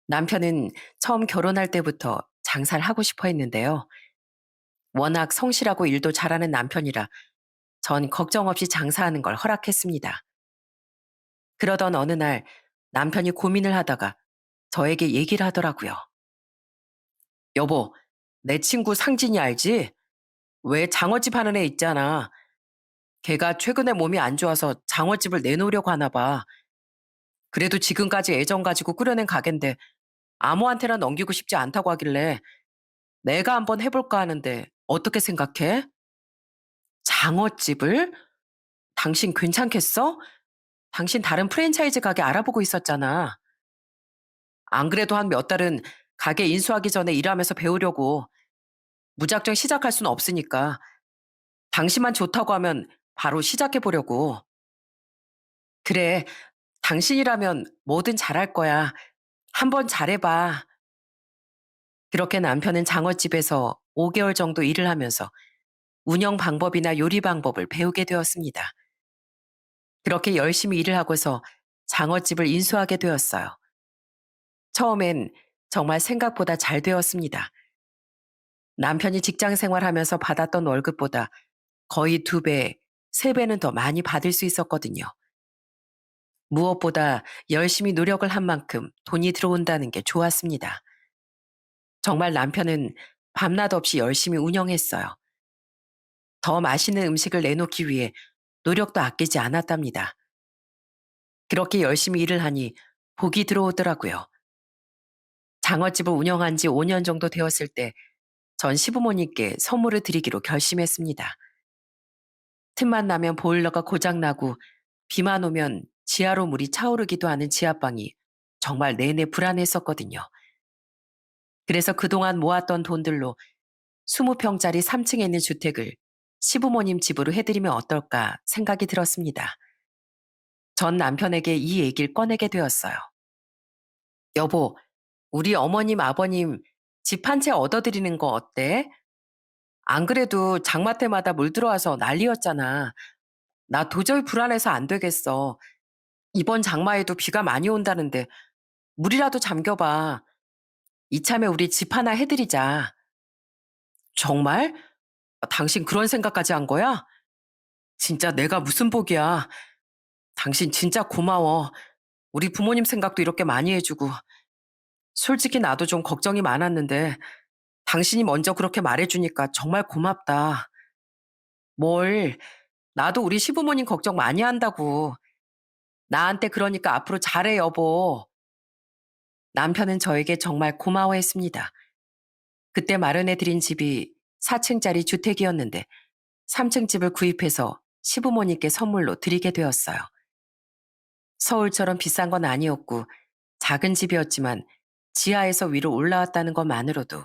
남편은 처음 결혼할 때부터 장사를 하고 싶어 했는데요. 워낙 성실하고 일도 잘하는 남편이라 전 걱정 없이 장사하는 걸 허락했습니다. 그러던 어느 날 남편이 고민을 하다가 저에게 얘기를 하더라고요. 여보, 내 친구 상진이 알지? 왜 장어집 하는 애 있잖아. 걔가 최근에 몸이 안 좋아서 장어집을 내놓으려고 하나 봐. 그래도 지금까지 애정 가지고 꾸려낸 가게인데 아무한테나 넘기고 싶지 않다고 하길래 내가 한번 해볼까 하는데 어떻게 생각해? 장어집을? 당신 괜찮겠어? 당신 다른 프랜차이즈 가게 알아보고 있었잖아. 안 그래도 한 몇 달은 가게 인수하기 전에 일하면서 배우려고. 무작정 시작할 수는 없으니까. 당신만 좋다고 하면 바로 시작해 보려고. 그래, 당신이라면 뭐든 잘할 거야. 한번 잘해봐. 그렇게 남편은 장어집에서 5개월 정도 일을 하면서 운영 방법이나 요리 방법을 배우게 되었습니다. 그렇게 열심히 일을 하고서 장어집을 인수하게 되었어요. 처음엔 정말 생각보다 잘 되었습니다. 남편이 직장 생활하면서 받았던 월급보다 거의 2배, 3배는 더 많이 받을 수 있었거든요. 무엇보다 열심히 노력을 한 만큼 돈이 들어온다는 게 좋았습니다. 정말 남편은 밤낮 없이 열심히 운영했어요. 더 맛있는 음식을 내놓기 위해 노력도 아끼지 않았답니다. 그렇게 열심히 일을 하니 복이 들어오더라고요. 장어집을 운영한 지 5년 정도 되었을 때 전 시부모님께 선물을 드리기로 결심했습니다. 틈만 나면 보일러가 고장나고 비만 오면 지하로 물이 차오르기도 하는 지하방이 정말 내내 불안했었거든요. 그래서 그동안 모았던 돈들로 20평짜리 3층에 있는 주택을 시부모님 집으로 해드리면 어떨까 생각이 들었습니다. 전 남편에게 이 얘기를 꺼내게 되었어요. 여보, 우리 어머님, 아버님 집 한 채 얻어드리는 거 어때? 안 그래도 장마 때마다 물 들어와서 난리였잖아. 나 도저히 불안해서 안 되겠어. 이번 장마에도 비가 많이 온다는데 물이라도 잠겨봐. 이참에 우리 집 하나 해드리자. 정말? 당신 그런 생각까지 한 거야? 진짜 내가 무슨 복이야. 당신 진짜 고마워. 우리 부모님 생각도 이렇게 많이 해주고. 솔직히 나도 좀 걱정이 많았는데 당신이 먼저 그렇게 말해주니까 정말 고맙다. 뭘, 나도 우리 시부모님 걱정 많이 한다고. 나한테 그러니까 앞으로 잘해, 여보. 남편은 저에게 정말 고마워했습니다. 그때 마련해드린 집이 4층짜리 주택이었는데 3층 집을 구입해서 시부모님께 선물로 드리게 되었어요. 서울처럼 비싼 건 아니었고 작은 집이었지만 지하에서 위로 올라왔다는 것만으로도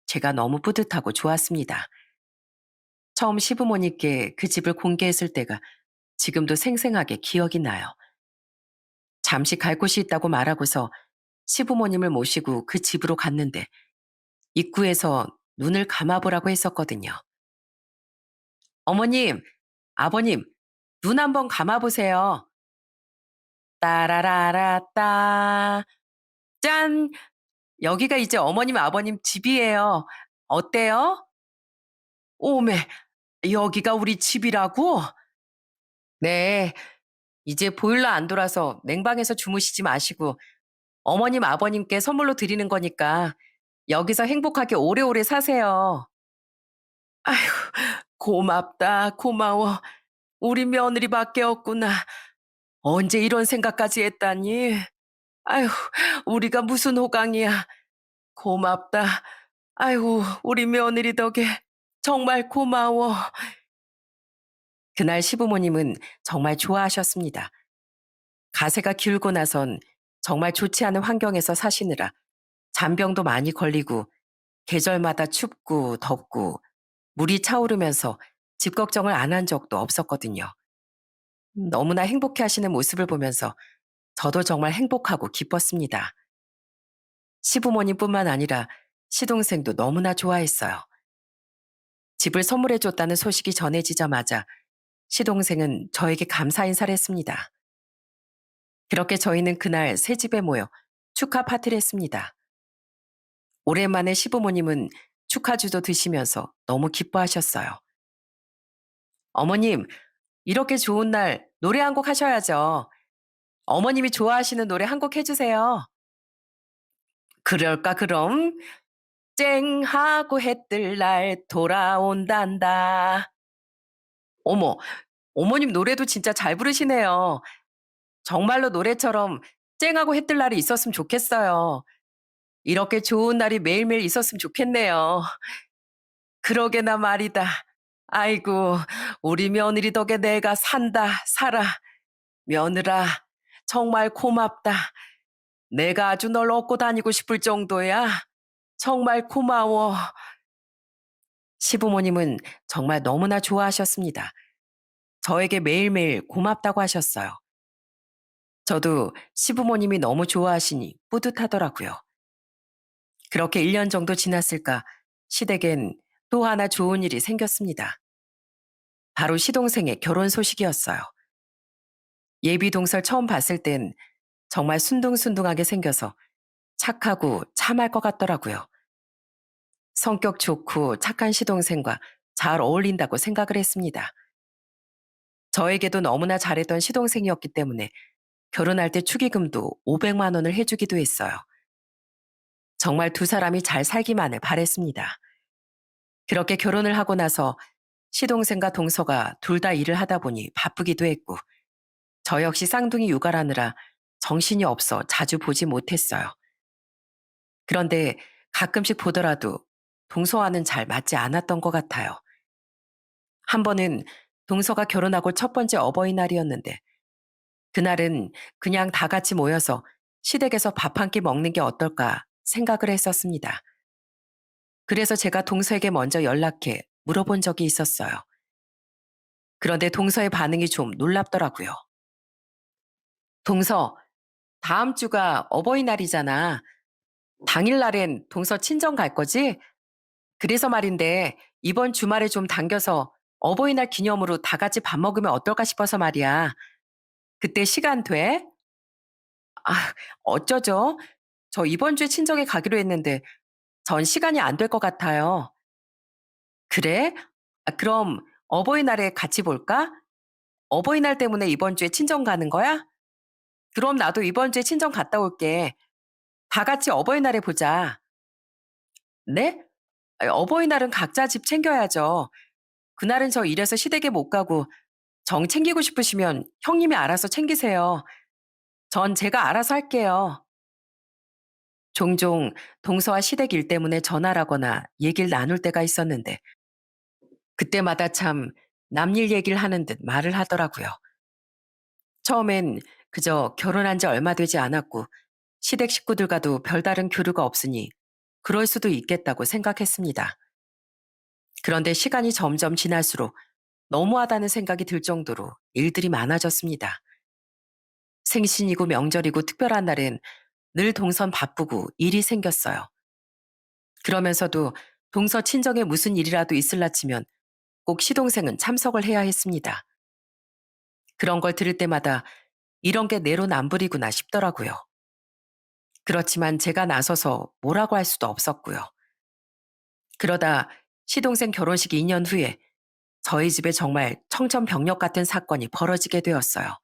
제가 너무 뿌듯하고 좋았습니다. 처음 시부모님께 그 집을 공개했을 때가 지금도 생생하게 기억이 나요. 잠시 갈 곳이 있다고 말하고서 시부모님을 모시고 그 집으로 갔는데 입구에서 눈을 감아보라고 했었거든요. 어머님, 아버님, 눈 한번 감아보세요. 따라라라따. 짠! 여기가 이제 어머님, 아버님 집이에요. 어때요? 오메, 여기가 우리 집이라고? 네, 이제 보일러 안 돌아서 냉방에서 주무시지 마시고 어머님, 아버님께 선물로 드리는 거니까 여기서 행복하게 오래오래 사세요. 아휴, 고맙다, 고마워. 우리 며느리밖에 없구나. 언제 이런 생각까지 했다니? 아휴, 우리가 무슨 호강이야. 고맙다. 아이고, 우리 며느리 덕에 정말 고마워. 그날 시부모님은 정말 좋아하셨습니다. 가세가 길고 나선 정말 좋지 않은 환경에서 사시느라 잔병도 많이 걸리고 계절마다 춥고 덥고 물이 차오르면서 집 걱정을 안 한 적도 없었거든요. 너무나 행복해 하시는 모습을 보면서 저도 정말 행복하고 기뻤습니다. 시부모님뿐만 아니라 시동생도 너무나 좋아했어요. 집을 선물해 줬다는 소식이 전해지자마자 시동생은 저에게 감사 인사를 했습니다. 그렇게 저희는 그날 새 집에 모여 축하 파티를 했습니다. 오랜만에 시부모님은 축하주도 드시면서 너무 기뻐하셨어요. 어머님, 이렇게 좋은 날 노래 한 곡 하셔야죠. 어머님이 좋아하시는 노래 한 곡 해주세요. 그럴까, 그럼? 쨍하고 해뜰 날 돌아온단다. 어머, 어머님 노래도 진짜 잘 부르시네요. 정말로 노래처럼 쨍하고 해뜰 날이 있었으면 좋겠어요. 이렇게 좋은 날이 매일매일 있었으면 좋겠네요. 그러게나 말이다. 아이고, 우리 며느리 덕에 내가 산다, 살아. 며느라, 정말 고맙다. 내가 아주 널 업고 다니고 싶을 정도야. 정말 고마워. 시부모님은 정말 너무나 좋아하셨습니다. 저에게 매일매일 고맙다고 하셨어요. 저도 시부모님이 너무 좋아하시니 뿌듯하더라고요. 그렇게 1년 정도 지났을까 시댁엔 또 하나 좋은 일이 생겼습니다. 바로 시동생의 결혼 소식이었어요. 예비 동설 처음 봤을 땐 정말 순둥순둥하게 생겨서 착하고 참할 것 같더라고요. 성격 좋고 착한 시동생과 잘 어울린다고 생각을 했습니다. 저에게도 너무나 잘했던 시동생이었기 때문에 결혼할 때 축의금도 500만 원을 해주기도 했어요. 정말 두 사람이 잘 살기만을 바랬습니다. 그렇게 결혼을 하고 나서 시동생과 동서가 둘 다 일을 하다 보니 바쁘기도 했고 저 역시 쌍둥이 육아라느라 정신이 없어 자주 보지 못했어요. 그런데 가끔씩 보더라도 동서와는 잘 맞지 않았던 것 같아요. 한 번은 동서가 결혼하고 첫 번째 어버이날이었는데 그날은 그냥 다 같이 모여서 시댁에서 밥 한 끼 먹는 게 어떨까 생각을 했었습니다. 그래서 제가 동서에게 먼저 연락해 물어본 적이 있었어요. 그런데 동서의 반응이 좀 놀랍더라고요. 동서, 다음 주가 어버이날이잖아. 당일날엔 동서 친정 갈 거지? 그래서 말인데 이번 주말에 좀 당겨서 어버이날 기념으로 다 같이 밥 먹으면 어떨까 싶어서 말이야. 그때 시간 돼? 아, 어쩌죠? 저 이번 주에 친정에 가기로 했는데 전 시간이 안 될 것 같아요. 그래? 아, 그럼 어버이날에 같이 볼까? 어버이날 때문에 이번 주에 친정 가는 거야? 그럼 나도 이번 주에 친정 갔다 올게. 다 같이 어버이날에 보자. 네? 아, 어버이날은 각자 집 챙겨야죠. 그날은 저 일해서 시댁에 못 가고 정 챙기고 싶으시면 형님이 알아서 챙기세요. 전 제가 알아서 할게요. 종종 동서와 시댁 일 때문에 전화를 하거나 얘기를 나눌 때가 있었는데 그때마다 참 남일 얘기를 하는 듯 말을 하더라고요. 처음엔 그저 결혼한 지 얼마 되지 않았고 시댁 식구들과도 별다른 교류가 없으니 그럴 수도 있겠다고 생각했습니다. 그런데 시간이 점점 지날수록 너무하다는 생각이 들 정도로 일들이 많아졌습니다. 생신이고 명절이고 특별한 날엔 늘 동선 바쁘고 일이 생겼어요. 그러면서도 동서 친정에 무슨 일이라도 있을라 치면 꼭 시동생은 참석을 해야 했습니다. 그런 걸 들을 때마다 이런 게 내로남불이구나 싶더라고요. 그렇지만 제가 나서서 뭐라고 할 수도 없었고요. 그러다 시동생 결혼식 2년 후에 저희 집에 정말 청천벽력 같은 사건이 벌어지게 되었어요.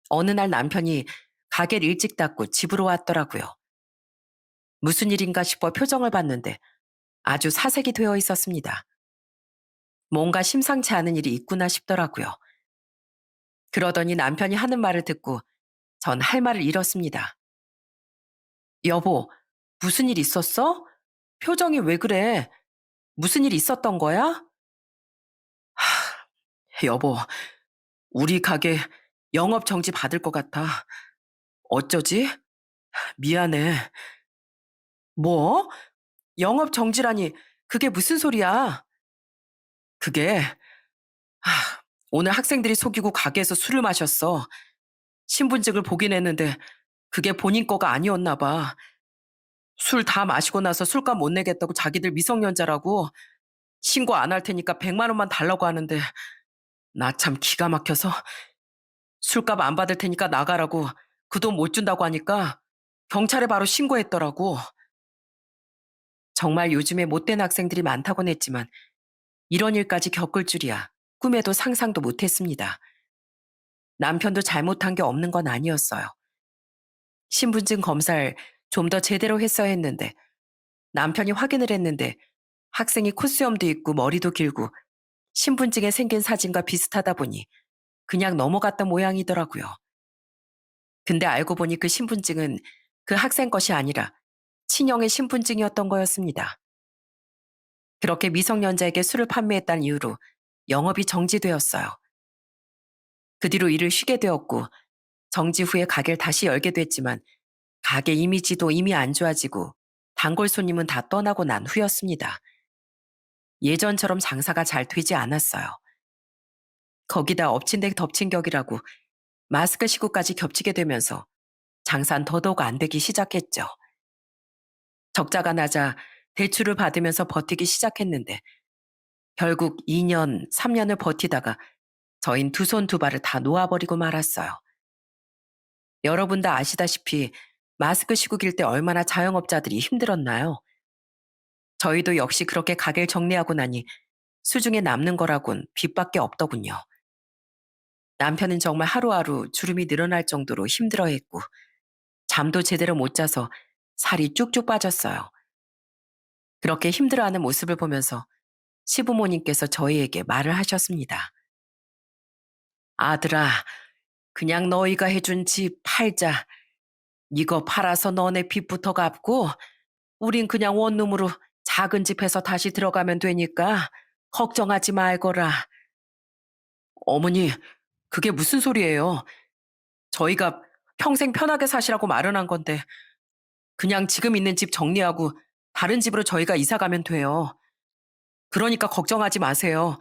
어느 날 남편이 가게를 일찍 닫고 집으로 왔더라고요. 무슨 일인가 싶어 표정을 봤는데 아주 사색이 되어 있었습니다. 뭔가 심상치 않은 일이 있구나 싶더라고요. 그러더니 남편이 하는 말을 듣고 전 할 말을 잃었습니다. 여보, 무슨 일 있었어? 표정이 왜 그래? 무슨 일 있었던 거야? 여보, 우리 가게 영업 정지 받을 것 같아. 어쩌지? 미안해. 뭐? 영업 정지라니 그게 무슨 소리야? 그게 오늘 학생들이 속이고 가게에서 술을 마셨어. 신분증을 보긴 했는데 그게 본인 거가 아니었나 봐. 술 다 마시고 나서 술값 못 내겠다고 자기들 미성년자라고 신고 안 할 테니까 100만 원만 달라고 하는데 나 참 기가 막혀서 술값 안 받을 테니까 나가라고 그 돈 못 준다고 하니까 경찰에 바로 신고했더라고. 정말 요즘에 못된 학생들이 많다곤 했지만 이런 일까지 겪을 줄이야. 꿈에도 상상도 못했습니다. 남편도 잘못한 게 없는 건 아니었어요. 신분증 검사를 좀 더 제대로 했어야 했는데 남편이 확인을 했는데 학생이 콧수염도 있고 머리도 길고 신분증에 생긴 사진과 비슷하다 보니 그냥 넘어갔던 모양이더라고요. 근데 알고 보니 그 신분증은 그 학생 것이 아니라 친형의 신분증이었던 거였습니다. 그렇게 미성년자에게 술을 판매했다는 이유로 영업이 정지되었어요. 그 뒤로 일을 쉬게 되었고 정지 후에 가게를 다시 열게 됐지만 가게 이미지도 이미 안 좋아지고 단골 손님은 다 떠나고 난 후였습니다. 예전처럼 장사가 잘 되지 않았어요. 거기다 엎친 데 덮친 격이라고 마스크 시구까지 겹치게 되면서 장사는 더더욱 안 되기 시작했죠. 적자가 나자 대출을 받으면서 버티기 시작했는데 결국 2년, 3년을 버티다가 저흰 두 손 두 발을 다 놓아버리고 말았어요. 여러분 다 아시다시피 마스크 시국일 때 얼마나 자영업자들이 힘들었나요? 저희도 역시 그렇게 가게를 정리하고 나니 수중에 남는 거라곤 빚밖에 없더군요. 남편은 정말 하루하루 주름이 늘어날 정도로 힘들어했고 잠도 제대로 못 자서 살이 쭉쭉 빠졌어요. 그렇게 힘들어하는 모습을 보면서 시부모님께서 저희에게 말을 하셨습니다. 아들아, 그냥 너희가 해준 집 팔자. 이거 팔아서 너네 빚부터 갚고 우린 그냥 원룸으로 작은 집 해서 다시 들어가면 되니까 걱정하지 말거라. 어머니, 그게 무슨 소리예요? 저희가 평생 편하게 사시라고 마련한 건데 그냥 지금 있는 집 정리하고 다른 집으로 저희가 이사 가면 돼요. 그러니까 걱정하지 마세요.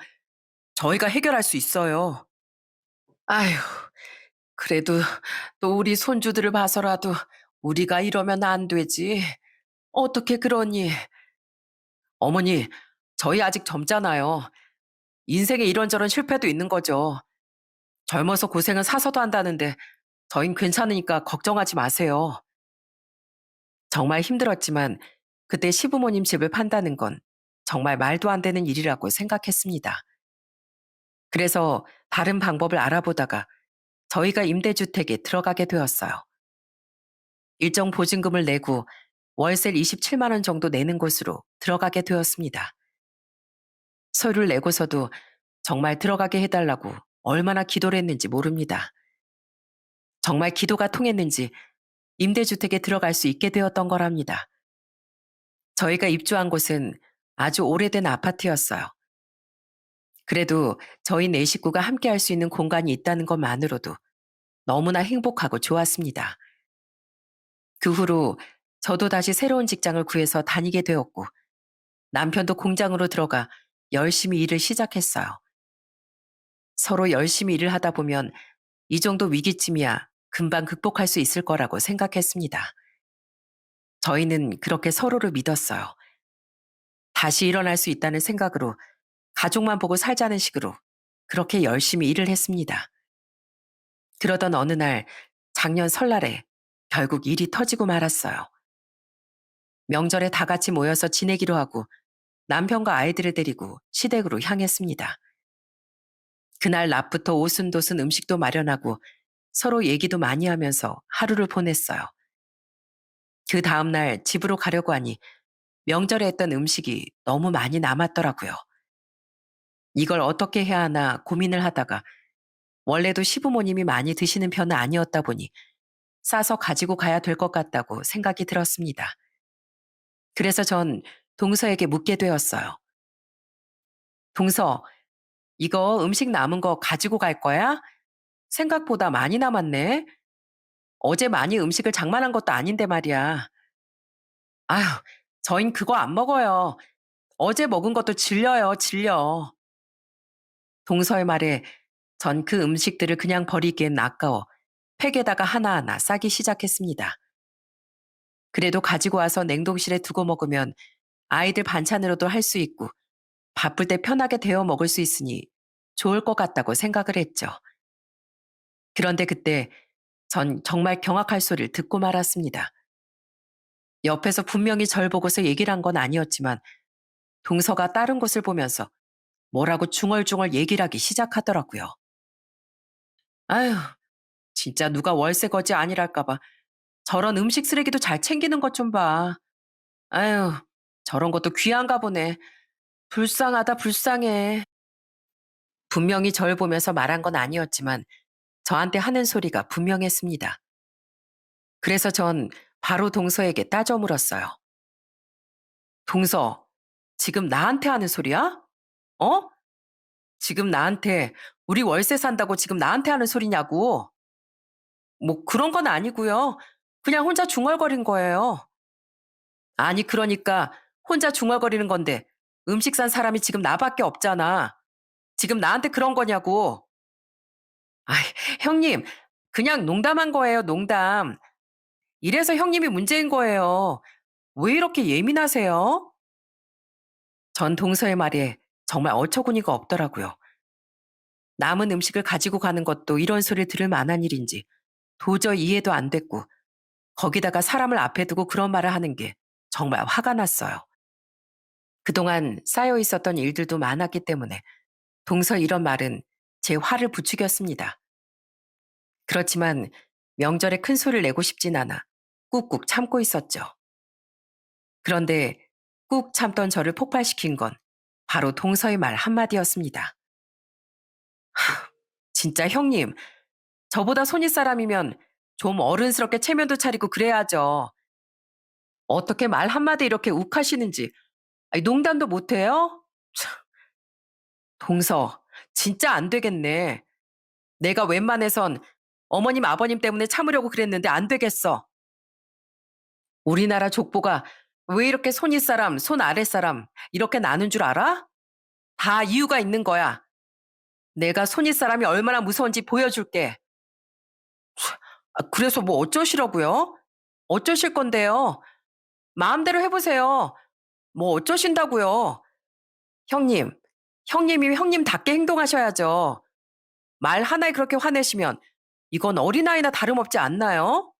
저희가 해결할 수 있어요. 아휴, 그래도 또 우리 손주들을 봐서라도 우리가 이러면 안 되지. 어떻게 그러니? 어머니, 저희 아직 젊잖아요. 인생에 이런저런 실패도 있는 거죠. 젊어서 고생은 사서도 한다는데 저흰 괜찮으니까 걱정하지 마세요. 정말 힘들었지만 그때 시부모님 집을 판다는 건 정말 말도 안 되는 일이라고 생각했습니다. 그래서 다른 방법을 알아보다가 저희가 임대주택에 들어가게 되었어요. 일정 보증금을 내고 월세 27만 원 정도 내는 곳으로 들어가게 되었습니다. 서류를 내고서도 정말 들어가게 해달라고 얼마나 기도를 했는지 모릅니다. 정말 기도가 통했는지 임대주택에 들어갈 수 있게 되었던 거랍니다. 저희가 입주한 곳은 아주 오래된 아파트였어요. 그래도 저희 네 식구가 함께 할 수 있는 공간이 있다는 것만으로도 너무나 행복하고 좋았습니다. 그 후로 저도 다시 새로운 직장을 구해서 다니게 되었고 남편도 공장으로 들어가 열심히 일을 시작했어요. 서로 열심히 일을 하다 보면 이 정도 위기쯤이야 금방 극복할 수 있을 거라고 생각했습니다. 저희는 그렇게 서로를 믿었어요. 다시 일어날 수 있다는 생각으로 가족만 보고 살자는 식으로 그렇게 열심히 일을 했습니다. 그러던 어느 날 작년 설날에 결국 일이 터지고 말았어요. 명절에 다 같이 모여서 지내기로 하고 남편과 아이들을 데리고 시댁으로 향했습니다. 그날 낮부터 오순도순 음식도 마련하고 서로 얘기도 많이 하면서 하루를 보냈어요. 그 다음날 집으로 가려고 하니 명절에 했던 음식이 너무 많이 남았더라고요. 이걸 어떻게 해야 하나 고민을 하다가 원래도 시부모님이 많이 드시는 편은 아니었다 보니 싸서 가지고 가야 될 것 같다고 생각이 들었습니다. 그래서 전 동서에게 묻게 되었어요. 동서, 이거 음식 남은 거 가지고 갈 거야? 생각보다 많이 남았네. 어제 많이 음식을 장만한 것도 아닌데 말이야. 아휴, 저흰 그거 안 먹어요. 어제 먹은 것도 질려요, 질려. 동서의 말에 전 그 음식들을 그냥 버리기엔 아까워 팩에다가 하나하나 싸기 시작했습니다. 그래도 가지고 와서 냉동실에 두고 먹으면 아이들 반찬으로도 할 수 있고 바쁠 때 편하게 데워 먹을 수 있으니 좋을 것 같다고 생각을 했죠. 그런데 그때 전 정말 경악할 소리를 듣고 말았습니다. 옆에서 분명히 절 보고서 얘기를 한 건 아니었지만 동서가 다른 곳을 보면서 뭐라고 중얼중얼 얘기를 하기 시작하더라고요. 아휴, 진짜 누가 월세 거지 아니랄까 봐 저런 음식 쓰레기도 잘 챙기는 것 좀 봐. 아휴, 저런 것도 귀한가 보네. 불쌍하다, 불쌍해. 분명히 절 보면서 말한 건 아니었지만 저한테 하는 소리가 분명했습니다. 그래서 전 바로 동서에게 따져 물었어요. 동서, 지금 나한테 하는 소리야? 어? 지금 나한테 우리 월세 산다고 지금 나한테 하는 소리냐고? 뭐 그런 건 아니고요. 그냥 혼자 중얼거린 거예요. 아니 그러니까 혼자 중얼거리는 건데 음식 산 사람이 지금 나밖에 없잖아. 지금 나한테 그런 거냐고. 아이, 형님, 그냥 농담한 거예요, 농담. 이래서 형님이 문제인 거예요. 왜 이렇게 예민하세요? 전 동서의 말에 정말 어처구니가 없더라고요. 남은 음식을 가지고 가는 것도 이런 소리를 들을 만한 일인지 도저히 이해도 안 됐고, 거기다가 사람을 앞에 두고 그런 말을 하는 게 정말 화가 났어요. 그동안 쌓여 있었던 일들도 많았기 때문에 동서 이런 말은 제 화를 부추겼습니다. 그렇지만 명절에 큰 소리를 내고 싶진 않아 꾹꾹 참고 있었죠. 그런데 꾹 참던 저를 폭발시킨 건 바로 동서의 말 한마디였습니다. 진짜 형님, 저보다 손윗 사람이면 좀 어른스럽게 체면도 차리고 그래야죠. 어떻게 말 한마디 이렇게 욱하시는지 아니, 농담도 못해요? 참, 동서, 진짜 안 되겠네. 내가 웬만해선 어머님, 아버님 때문에 참으려고 그랬는데 안 되겠어. 우리나라 족보가 왜 이렇게 손윗 사람, 손 아랫 사람 이렇게 나눈 줄 알아? 다 이유가 있는 거야. 내가 손윗 사람이 얼마나 무서운지 보여줄게. 그래서 뭐 어쩌시라고요? 어쩌실 건데요? 마음대로 해보세요. 뭐 어쩌신다고요? 형님, 형님이 형님답게 행동하셔야죠. 말 하나에 그렇게 화내시면 이건 어린아이나 다름없지 않나요?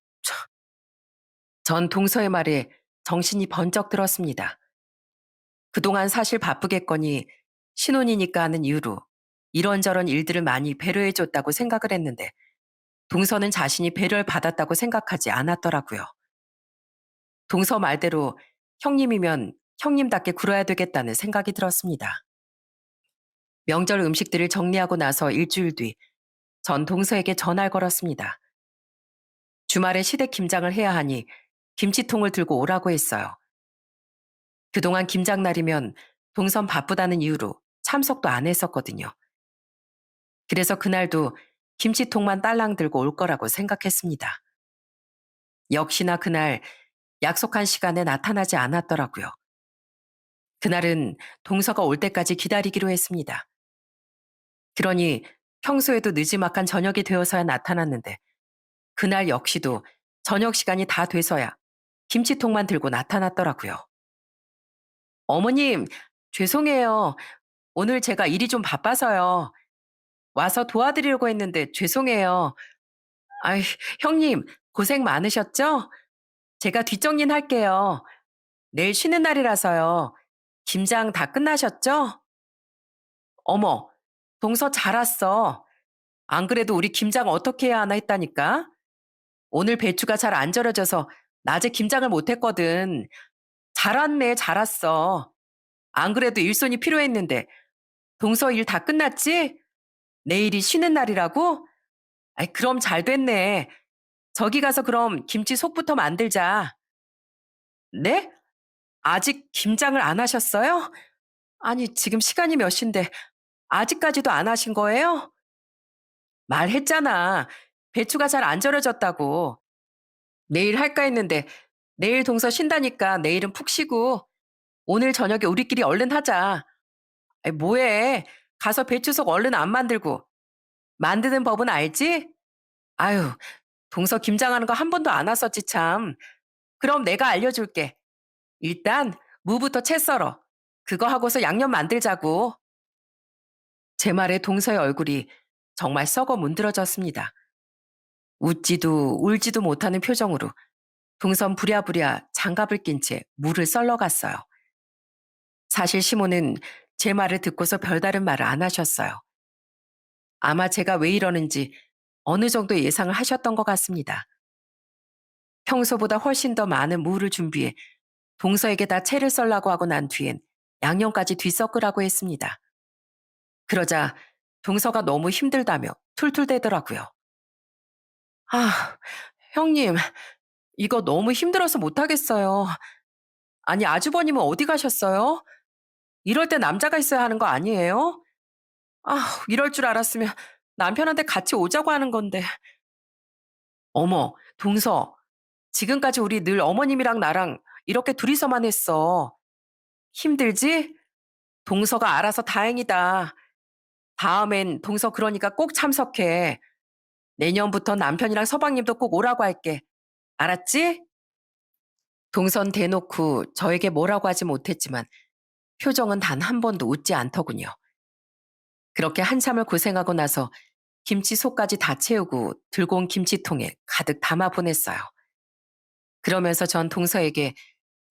전 동서의 말에 정신이 번쩍 들었습니다. 그동안 사실 바쁘겠거니 신혼이니까 하는 이유로 이런저런 일들을 많이 배려해줬다고 생각을 했는데 동서는 자신이 배려를 받았다고 생각하지 않았더라고요. 동서 말대로 형님이면 형님답게 굴어야 되겠다는 생각이 들었습니다. 명절 음식들을 정리하고 나서 일주일 뒤 전 동서에게 전화를 걸었습니다. 주말에 시댁 김장을 해야 하니 김치통을 들고 오라고 했어요. 그동안 김장날이면 동선 바쁘다는 이유로 참석도 안 했었거든요. 그래서 그날도 김치통만 딸랑 들고 올 거라고 생각했습니다. 역시나 그날 약속한 시간에 나타나지 않았더라고요. 그날은 동서가 올 때까지 기다리기로 했습니다. 그러니 평소에도 느지막한 저녁이 되어서야 나타났는데 그날 역시도 저녁 시간이 다 돼서야 김치통만 들고 나타났더라고요. 어머님, 죄송해요. 오늘 제가 일이 좀 바빠서요. 와서 도와드리려고 했는데 죄송해요. 아이, 형님, 고생 많으셨죠? 제가 뒷정리는 할게요. 내일 쉬는 날이라서요. 김장 다 끝나셨죠? 어머, 동서 잘 왔어. 안 그래도 우리 김장 어떻게 해야 하나 했다니까? 오늘 배추가 잘 안 절여져서 낮에 김장을 못 했거든. 잘 왔네, 잘 왔어. 안 그래도 일손이 필요했는데 동서 일 다 끝났지? 내일이 쉬는 날이라고? 아이, 그럼 잘 됐네. 저기 가서 그럼 김치 속부터 만들자. 네? 아직 김장을 안 하셨어요? 아니, 지금 시간이 몇 시인데 아직까지도 안 하신 거예요? 말했잖아. 배추가 잘 안 절여졌다고. 내일 할까 했는데 내일 동서 쉰다니까 내일은 푹 쉬고 오늘 저녁에 우리끼리 얼른 하자. 아이, 뭐해. 가서 배추속 얼른 안 만들고. 만드는 법은 알지? 아유, 동서 김장하는 거 한 번도 안 왔었지 참. 그럼 내가 알려줄게. 일단 무부터 채 썰어. 그거 하고서 양념 만들자고. 제 말에 동서의 얼굴이 정말 썩어 문드러졌습니다. 웃지도 울지도 못하는 표정으로 동선 부랴부랴 장갑을 낀 채 물을 썰러 갔어요. 사실 시모는 제 말을 듣고서 별다른 말을 안 하셨어요. 아마 제가 왜 이러는지 어느 정도 예상을 하셨던 것 같습니다. 평소보다 훨씬 더 많은 무를 준비해 동서에게 다 채를 썰라고 하고 난 뒤엔 양념까지 뒤섞으라고 했습니다. 그러자 동서가 너무 힘들다며 툴툴대더라고요. 아, 형님, 이거 너무 힘들어서 못하겠어요. 아니, 아주버님은 어디 가셨어요? 이럴 때 남자가 있어야 하는 거 아니에요? 아, 이럴 줄 알았으면 남편한테 같이 오자고 하는 건데. 어머, 동서, 지금까지 우리 늘 어머님이랑 나랑 이렇게 둘이서만 했어. 힘들지? 동서가 알아서 다행이다. 다음엔 동서 그러니까 꼭 참석해. 내년부터 남편이랑 서방님도 꼭 오라고 할게. 알았지? 동선 대놓고 저에게 뭐라고 하지 못했지만 표정은 단 한 번도 웃지 않더군요. 그렇게 한참을 고생하고 나서 김치 속까지 다 채우고 들고 온 김치통에 가득 담아 보냈어요. 그러면서 전 동서에게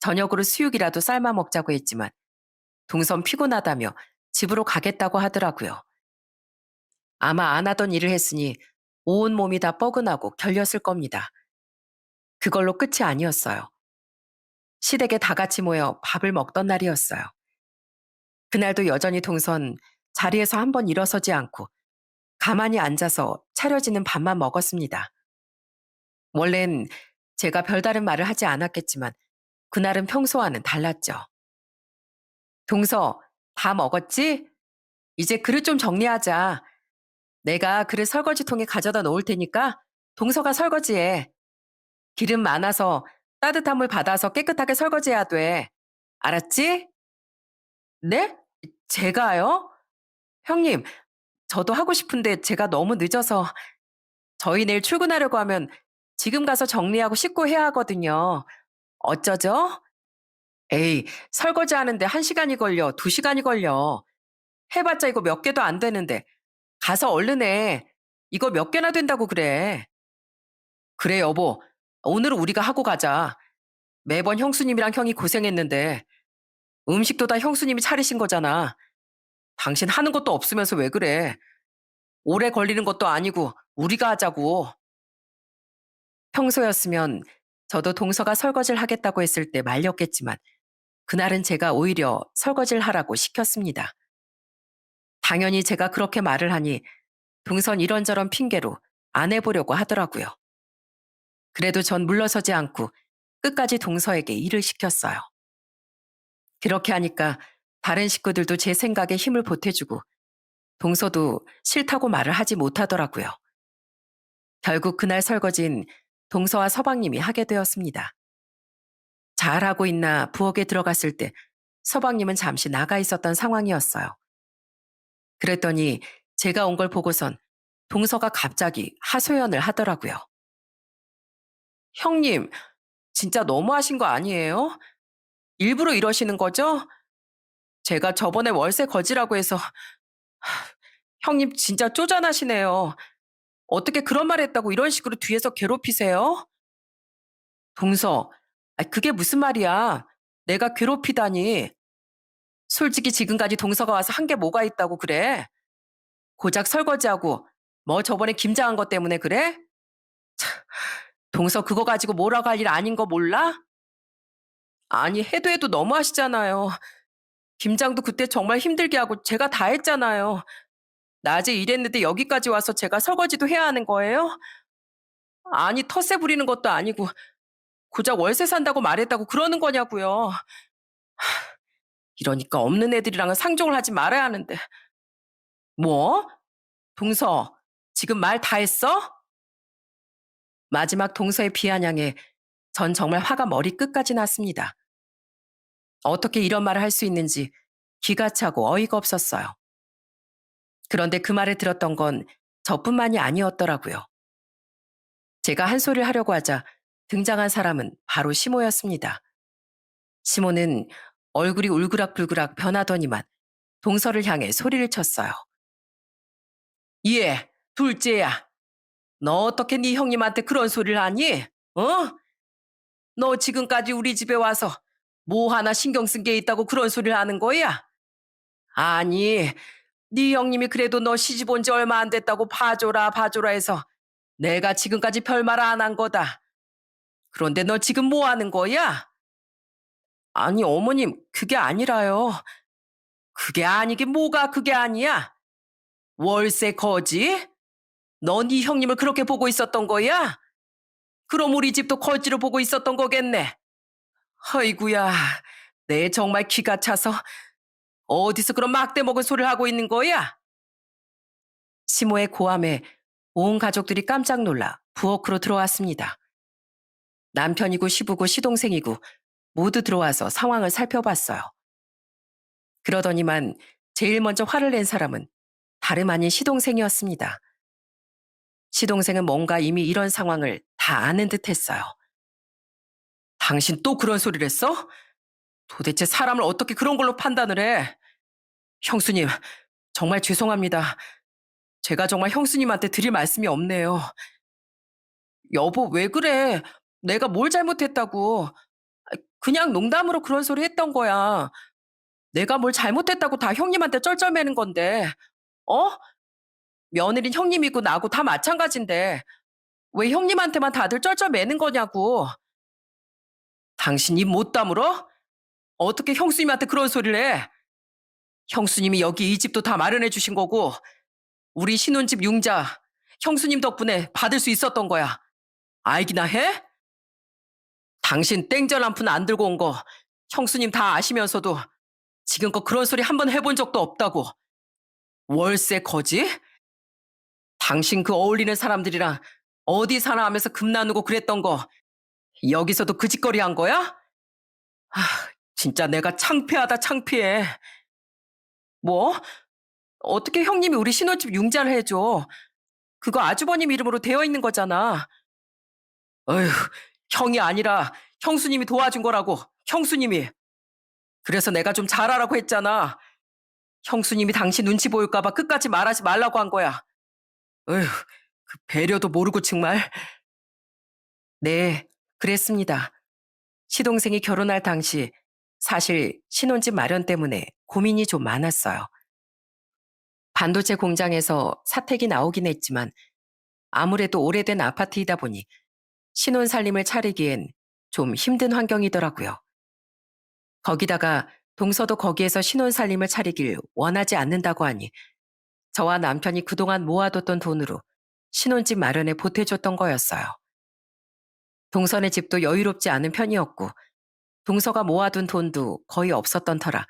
저녁으로 수육이라도 삶아 먹자고 했지만 동선 피곤하다며 집으로 가겠다고 하더라고요. 아마 안 하던 일을 했으니 온몸이 다 뻐근하고 결렸을 겁니다. 그걸로 끝이 아니었어요. 시댁에 다 같이 모여 밥을 먹던 날이었어요. 그날도 여전히 동선 자리에서 한 번 일어서지 않고 가만히 앉아서 차려지는 밥만 먹었습니다. 원래는 제가 별다른 말을 하지 않았겠지만 그날은 평소와는 달랐죠. 동서, 다 먹었지? 이제 그릇 좀 정리하자. 내가 그릇 설거지통에 가져다 놓을 테니까 동서가 설거지해. 기름 많아서 따뜻한 물 받아서 깨끗하게 설거지해야 돼. 알았지? 네? 제가요? 형님, 저도 하고 싶은데 제가 너무 늦어서 저희 내일 출근하려고 하면 지금 가서 정리하고 씻고 해야 하거든요. 어쩌죠? 에이, 설거지 하는데 1시간이 걸려, 2시간이 걸려. 해봤자 이거 몇 개도 안 되는데. 가서 얼른 해. 이거 몇 개나 된다고 그래. 그래, 여보. 오늘은 우리가 하고 가자. 매번 형수님이랑 형이 고생했는데 음식도 다 형수님이 차리신 거잖아. 당신 하는 것도 없으면서 왜 그래? 오래 걸리는 것도 아니고 우리가 하자고. 평소였으면 저도 동서가 설거지를 하겠다고 했을 때 말렸겠지만 그날은 제가 오히려 설거지를 하라고 시켰습니다. 당연히 제가 그렇게 말을 하니 동선 이런저런 핑계로 안 해보려고 하더라고요. 그래도 전 물러서지 않고 끝까지 동서에게 일을 시켰어요. 그렇게 하니까 다른 식구들도 제 생각에 힘을 보태주고 동서도 싫다고 말을 하지 못하더라고요. 결국 그날 설거지는 동서와 서방님이 하게 되었습니다. 잘하고 있나 부엌에 들어갔을 때 서방님은 잠시 나가 있었던 상황이었어요. 그랬더니 제가 온 걸 보고선 동서가 갑자기 하소연을 하더라고요. 형님, 진짜 너무하신 거 아니에요? 일부러 이러시는 거죠? 제가 저번에 월세 거지라고 해서 형님 진짜 쪼잔하시네요. 어떻게 그런 말 했다고 이런 식으로 뒤에서 괴롭히세요? 동서, 그게 무슨 말이야? 내가 괴롭히다니. 솔직히 지금까지 동서가 와서 한 게 뭐가 있다고 그래? 고작 설거지하고 뭐 저번에 김장한 것 때문에 그래? 동서 그거 가지고 뭐라고 할 일 아닌 거 몰라? 아니 해도 해도 너무하시잖아요. 김장도 그때 정말 힘들게 하고 제가 다 했잖아요. 낮에 일했는데 여기까지 와서 제가 설거지도 해야 하는 거예요? 아니 텃세 부리는 것도 아니고 고작 월세 산다고 말했다고 그러는 거냐고요. 이러니까 없는 애들이랑은 상종을 하지 말아야 하는데. 뭐? 동서, 지금 말 다 했어? 마지막 동서의 비아냥에 전 정말 화가 머리끝까지 났습니다. 어떻게 이런 말을 할 수 있는지 기가 차고 어이가 없었어요. 그런데 그 말을 들었던 건 저뿐만이 아니었더라고요. 제가 한 소리를 하려고 하자 등장한 사람은 바로 시모였습니다. 시모는 얼굴이 울그락불그락 변하더니만 동서를 향해 소리를 쳤어요. 예, 둘째야. 너 어떻게 네 형님한테 그런 소리를 하니? 어? 너 지금까지 우리 집에 와서 뭐 하나 신경 쓴 게 있다고 그런 소리를 하는 거야? 아니, 네 형님이 그래도 너 시집 온 지 얼마 안 됐다고 봐줘라 봐줘라 해서 내가 지금까지 별말 안 한 거다. 그런데 너 지금 뭐 하는 거야? 아니, 어머님, 그게 아니라요. 그게 아니긴 뭐가 그게 아니야? 월세 거지? 너 네 형님을 그렇게 보고 있었던 거야? 그럼 우리 집도 거지로 보고 있었던 거겠네. 아이구야, 내 정말 기가 차서 어디서 그런 막대 먹은 소리를 하고 있는 거야? 시모의 고함에 온 가족들이 깜짝 놀라 부엌으로 들어왔습니다. 남편이고 시부고 시동생이고 모두 들어와서 상황을 살펴봤어요. 그러더니만 제일 먼저 화를 낸 사람은 다름 아닌 시동생이었습니다. 시동생은 뭔가 이미 이런 상황을 다 아는 듯 했어요. 당신 또 그런 소리를 했어? 도대체 사람을 어떻게 그런 걸로 판단을 해? 형수님, 정말 죄송합니다. 제가 정말 형수님한테 드릴 말씀이 없네요. 여보, 왜 그래? 내가 뭘 잘못했다고. 그냥 농담으로 그런 소리 했던 거야. 내가 뭘 잘못했다고 다 형님한테 쩔쩔매는 건데, 어? 며느린 형님이고 나고 다 마찬가지인데, 왜 형님한테만 다들 쩔쩔매는 거냐고. 당신 입 못 다물어? 어떻게 형수님한테 그런 소리를 해? 형수님이 여기 이 집도 다 마련해 주신 거고, 우리 신혼집 융자, 형수님 덕분에 받을 수 있었던 거야. 알기나 해? 당신 땡전 한 푼 안 들고 온 거 형수님 다 아시면서도 지금껏 그런 소리 한 번 해본 적도 없다고. 월세 거지? 당신 그 어울리는 사람들이랑 어디 사나 하면서 금 나누고 그랬던 거 여기서도 그 짓거리 한 거야? 아, 진짜 내가 창피하다 창피해. 뭐? 어떻게 형님이 우리 신혼집 융자를 해줘? 그거 아주버님 이름으로 되어 있는 거잖아. 어휴, 형이 아니라 형수님이 도와준 거라고. 형수님이. 그래서 내가 좀 잘하라고 했잖아. 형수님이 당신 눈치 보일까 봐 끝까지 말하지 말라고 한 거야. 어휴, 그 배려도 모르고 정말. 네, 그랬습니다. 시동생이 결혼할 당시 사실 신혼집 마련 때문에 고민이 좀 많았어요. 반도체 공장에서 사택이 나오긴 했지만 아무래도 오래된 아파트이다 보니 신혼 살림을 차리기엔 좀 힘든 환경이더라고요. 거기다가 동서도 거기에서 신혼 살림을 차리길 원하지 않는다고 하니 저와 남편이 그동안 모아뒀던 돈으로 신혼집 마련에 보태줬던 거였어요. 동선의 집도 여유롭지 않은 편이었고 동서가 모아둔 돈도 거의 없었던 터라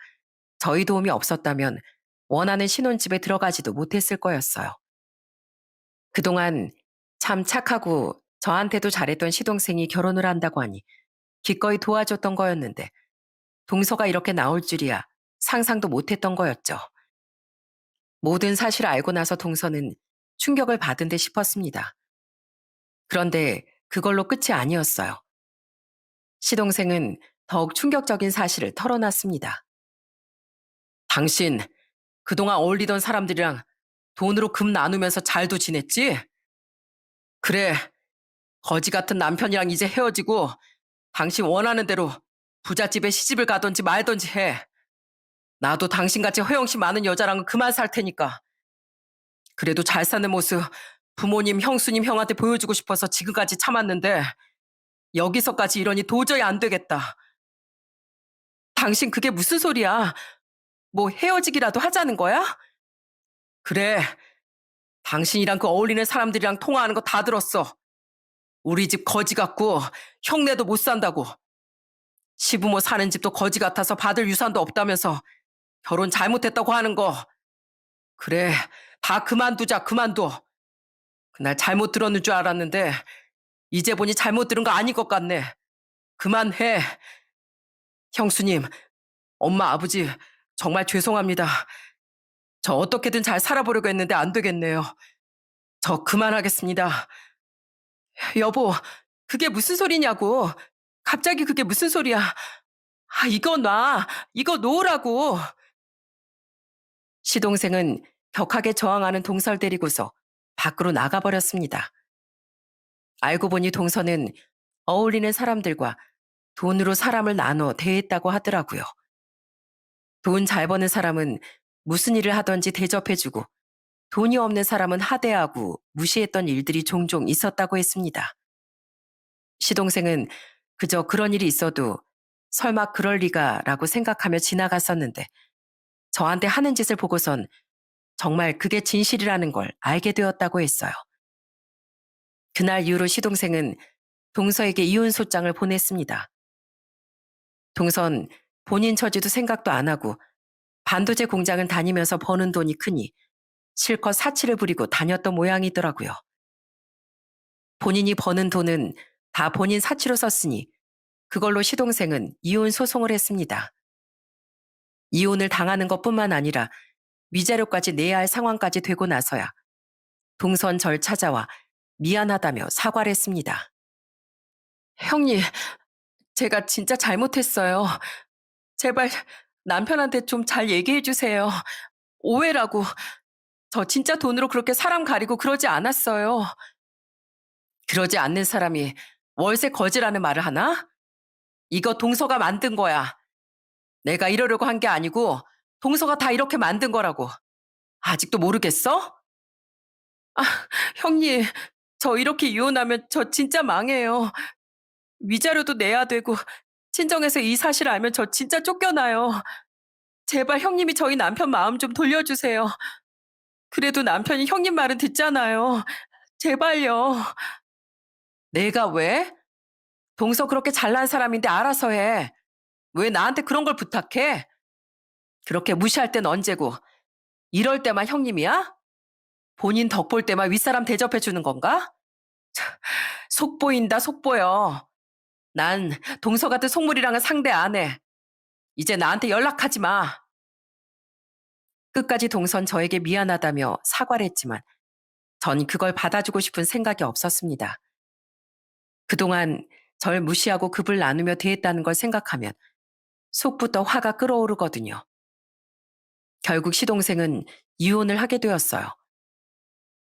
저희 도움이 없었다면 원하는 신혼집에 들어가지도 못했을 거였어요. 그동안 참 착하고 저한테도 잘했던 시동생이 결혼을 한다고 하니 기꺼이 도와줬던 거였는데 동서가 이렇게 나올 줄이야 상상도 못했던 거였죠. 모든 사실을 알고 나서 동서는 충격을 받은 듯 싶었습니다. 그런데 그걸로 끝이 아니었어요. 시동생은 더욱 충격적인 사실을 털어놨습니다. 당신 그동안 어울리던 사람들이랑 돈으로 금 나누면서 잘도 지냈지? 그래, 거지 같은 남편이랑 이제 헤어지고 당신 원하는 대로 부잣집에 시집을 가든지 말든지 해. 나도 당신같이 허영심 많은 여자랑은 그만 살 테니까. 그래도 잘 사는 모습 부모님, 형수님, 형한테 보여주고 싶어서 지금까지 참았는데 여기서까지 이러니 도저히 안 되겠다. 당신 그게 무슨 소리야? 뭐 헤어지기라도 하자는 거야? 그래, 당신이랑 그 어울리는 사람들이랑 통화하는 거 다 들었어. 우리 집 거지 같고 형네도 못 산다고. 시부모 사는 집도 거지 같아서 받을 유산도 없다면서 결혼 잘못했다고 하는 거. 그래, 다 그만두자, 그만둬. 그날 잘못 들었는 줄 알았는데 이제 보니 잘못 들은 거 아닌 것 같네. 그만해. 형수님, 엄마, 아버지, 정말 죄송합니다. 저 어떻게든 잘 살아보려고 했는데 안 되겠네요. 저 그만하겠습니다. 여보, 그게 무슨 소리냐고. 갑자기 그게 무슨 소리야. 아, 이거 놔. 이거 놓으라고. 시동생은 격하게 저항하는 동서를 데리고서 밖으로 나가버렸습니다. 알고 보니 동서는 어울리는 사람들과 돈으로 사람을 나눠 대했다고 하더라고요. 돈 잘 버는 사람은 무슨 일을 하든지 대접해주고 돈이 없는 사람은 하대하고 무시했던 일들이 종종 있었다고 했습니다. 시동생은 그저 그런 일이 있어도 설마 그럴 리가라고 생각하며 지나갔었는데 저한테 하는 짓을 보고선 정말 그게 진실이라는 걸 알게 되었다고 했어요. 그날 이후로 시동생은 동서에게 이혼 소장을 보냈습니다. 동선 본인 처지도 생각도 안 하고 반도체 공장을 다니면서 버는 돈이 크니 실컷 사치를 부리고 다녔던 모양이더라고요. 본인이 버는 돈은 다 본인 사치로 썼으니 그걸로 시동생은 이혼 소송을 했습니다. 이혼을 당하는 것뿐만 아니라 위자료까지 내야 할 상황까지 되고 나서야 동선 절 찾아와 미안하다며 사과를 했습니다. 형님, 제가 진짜 잘못했어요. 제발 남편한테 좀 잘 얘기해 주세요. 오해라고. 저 진짜 돈으로 그렇게 사람 가리고 그러지 않았어요. 그러지 않는 사람이 월세 거지라는 말을 하나? 이거 동서가 만든 거야. 내가 이러려고 한 게 아니고 동서가 다 이렇게 만든 거라고. 아직도 모르겠어? 아, 형님, 저 이렇게 이혼하면 저 진짜 망해요. 위자료도 내야 되고 친정에서 이 사실 알면 저 진짜 쫓겨나요. 제발 형님이 저희 남편 마음 좀 돌려주세요. 그래도 남편이 형님 말은 듣잖아요. 제발요. 내가 왜? 동서 그렇게 잘난 사람인데 알아서 해. 왜 나한테 그런 걸 부탁해? 그렇게 무시할 땐 언제고 이럴 때만 형님이야? 본인 덕 볼 때만 윗사람 대접해 주는 건가? 속 보인다 속 보여. 난 동서 같은 속물이랑은 상대 안 해. 이제 나한테 연락하지 마. 끝까지 동선 저에게 미안하다며 사과를 했지만 전 그걸 받아주고 싶은 생각이 없었습니다. 그동안 절 무시하고 급을 나누며 대했다는 걸 생각하면 속부터 화가 끓어오르거든요. 결국 시동생은 이혼을 하게 되었어요.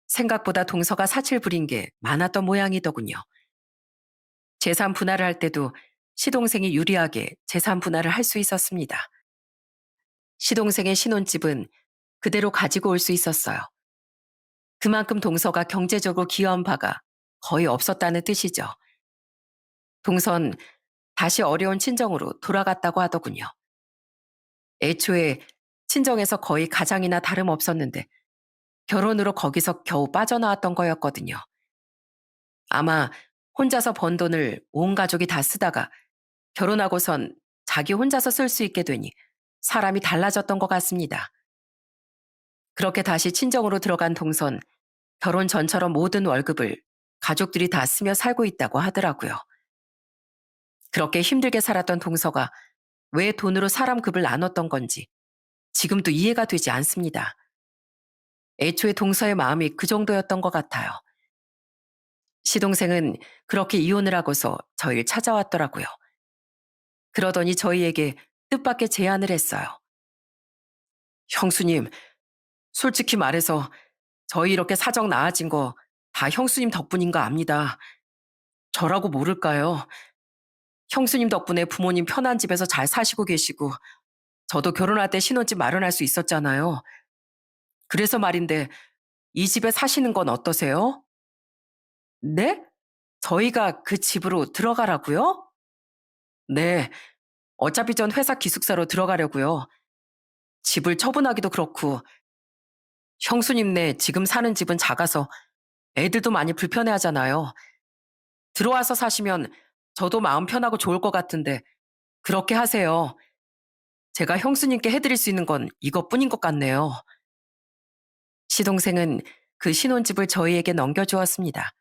생각보다 동서가 사칠 부린 게 많았던 모양이더군요. 재산 분할을 할 때도 시동생이 유리하게 재산 분할을 할 수 있었습니다. 시동생의 신혼집은 그대로 가지고 올 수 있었어요. 그만큼 동서가 경제적으로 기여한 바가 거의 없었다는 뜻이죠. 동선 다시 어려운 친정으로 돌아갔다고 하더군요. 애초에 친정에서 거의 가장이나 다름없었는데 결혼으로 거기서 겨우 빠져나왔던 거였거든요. 아마 혼자서 번 돈을 온 가족이 다 쓰다가 결혼하고선 자기 혼자서 쓸 수 있게 되니 사람이 달라졌던 것 같습니다. 그렇게 다시 친정으로 들어간 동선, 결혼 전처럼 모든 월급을 가족들이 다 쓰며 살고 있다고 하더라고요. 그렇게 힘들게 살았던 동서가 왜 돈으로 사람 급을 나눴던 건지 지금도 이해가 되지 않습니다. 애초에 동서의 마음이 그 정도였던 것 같아요. 시동생은 그렇게 이혼을 하고서 저희를 찾아왔더라고요. 그러더니 저희에게 뜻밖의 제안을 했어요. 형수님, 솔직히 말해서 저희 이렇게 사정 나아진 거 다 형수님 덕분인 거 압니다. 저라고 모를까요? 형수님 덕분에 부모님 편한 집에서 잘 사시고 계시고 저도 결혼할 때 신혼집 마련할 수 있었잖아요. 그래서 말인데 이 집에 사시는 건 어떠세요? 네? 저희가 그 집으로 들어가라고요? 네. 어차피 전 회사 기숙사로 들어가려고요. 집을 처분하기도 그렇고 형수님네 지금 사는 집은 작아서 애들도 많이 불편해하잖아요. 들어와서 사시면 저도 마음 편하고 좋을 것 같은데 그렇게 하세요. 제가 형수님께 해드릴 수 있는 건 이것뿐인 것 같네요. 시동생은 그 신혼집을 저희에게 넘겨주었습니다.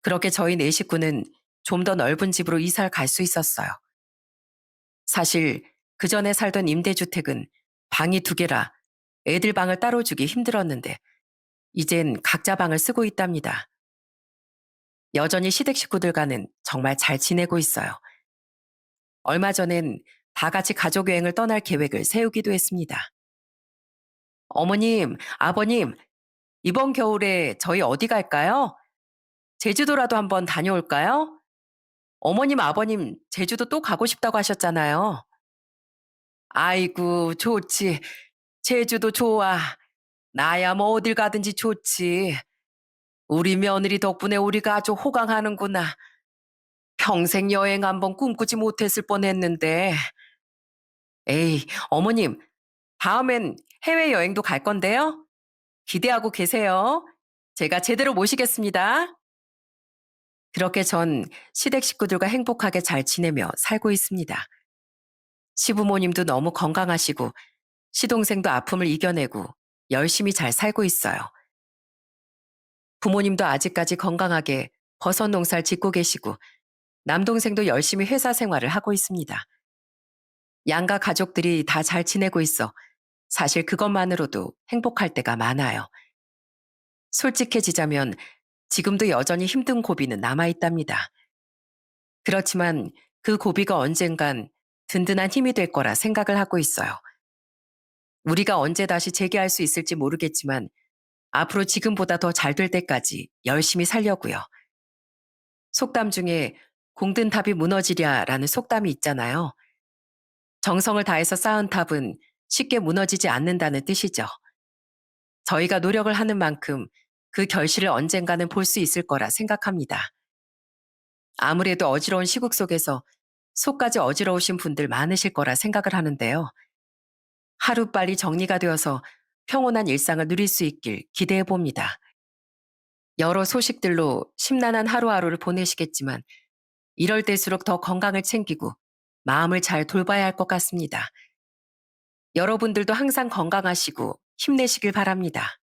그렇게 저희 네 식구는 좀 더 넓은 집으로 이사를 갈 수 있었어요. 사실 그 전에 살던 임대주택은 방이 두 개라 애들 방을 따로 주기 힘들었는데 이젠 각자 방을 쓰고 있답니다. 여전히 시댁 식구들과는 정말 잘 지내고 있어요. 얼마 전엔 다 같이 가족 여행을 떠날 계획을 세우기도 했습니다. 어머님, 아버님, 이번 겨울에 저희 어디 갈까요? 제주도라도 한번 다녀올까요? 어머님, 아버님, 제주도 또 가고 싶다고 하셨잖아요. 아이고, 좋지. 제주도 좋아. 나야 뭐 어딜 가든지 좋지. 우리 며느리 덕분에 우리가 아주 호강하는구나. 평생 여행 한번 꿈꾸지 못했을 뻔했는데. 에이, 어머님, 다음엔 해외여행도 갈 건데요. 기대하고 계세요. 제가 제대로 모시겠습니다. 그렇게 전 시댁 식구들과 행복하게 잘 지내며 살고 있습니다. 시부모님도 너무 건강하시고 시동생도 아픔을 이겨내고 열심히 잘 살고 있어요. 부모님도 아직까지 건강하게 버섯 농사를 짓고 계시고 남동생도 열심히 회사 생활을 하고 있습니다. 양가 가족들이 다 잘 지내고 있어 사실 그것만으로도 행복할 때가 많아요. 솔직해지자면 지금도 여전히 힘든 고비는 남아있답니다. 그렇지만 그 고비가 언젠간 든든한 힘이 될 거라 생각을 하고 있어요. 우리가 언제 다시 재기할 수 있을지 모르겠지만 앞으로 지금보다 더 잘 될 때까지 열심히 살려고요. 속담 중에 공든 탑이 무너지랴라는 속담이 있잖아요. 정성을 다해서 쌓은 탑은 쉽게 무너지지 않는다는 뜻이죠. 저희가 노력을 하는 만큼 그 결실을 언젠가는 볼 수 있을 거라 생각합니다. 아무래도 어지러운 시국 속에서 속까지 어지러우신 분들 많으실 거라 생각을 하는데요. 하루빨리 정리가 되어서 평온한 일상을 누릴 수 있길 기대해 봅니다. 여러 소식들로 심란한 하루하루를 보내시겠지만 이럴 때일수록 더 건강을 챙기고 마음을 잘 돌봐야 할 것 같습니다. 여러분들도 항상 건강하시고 힘내시길 바랍니다.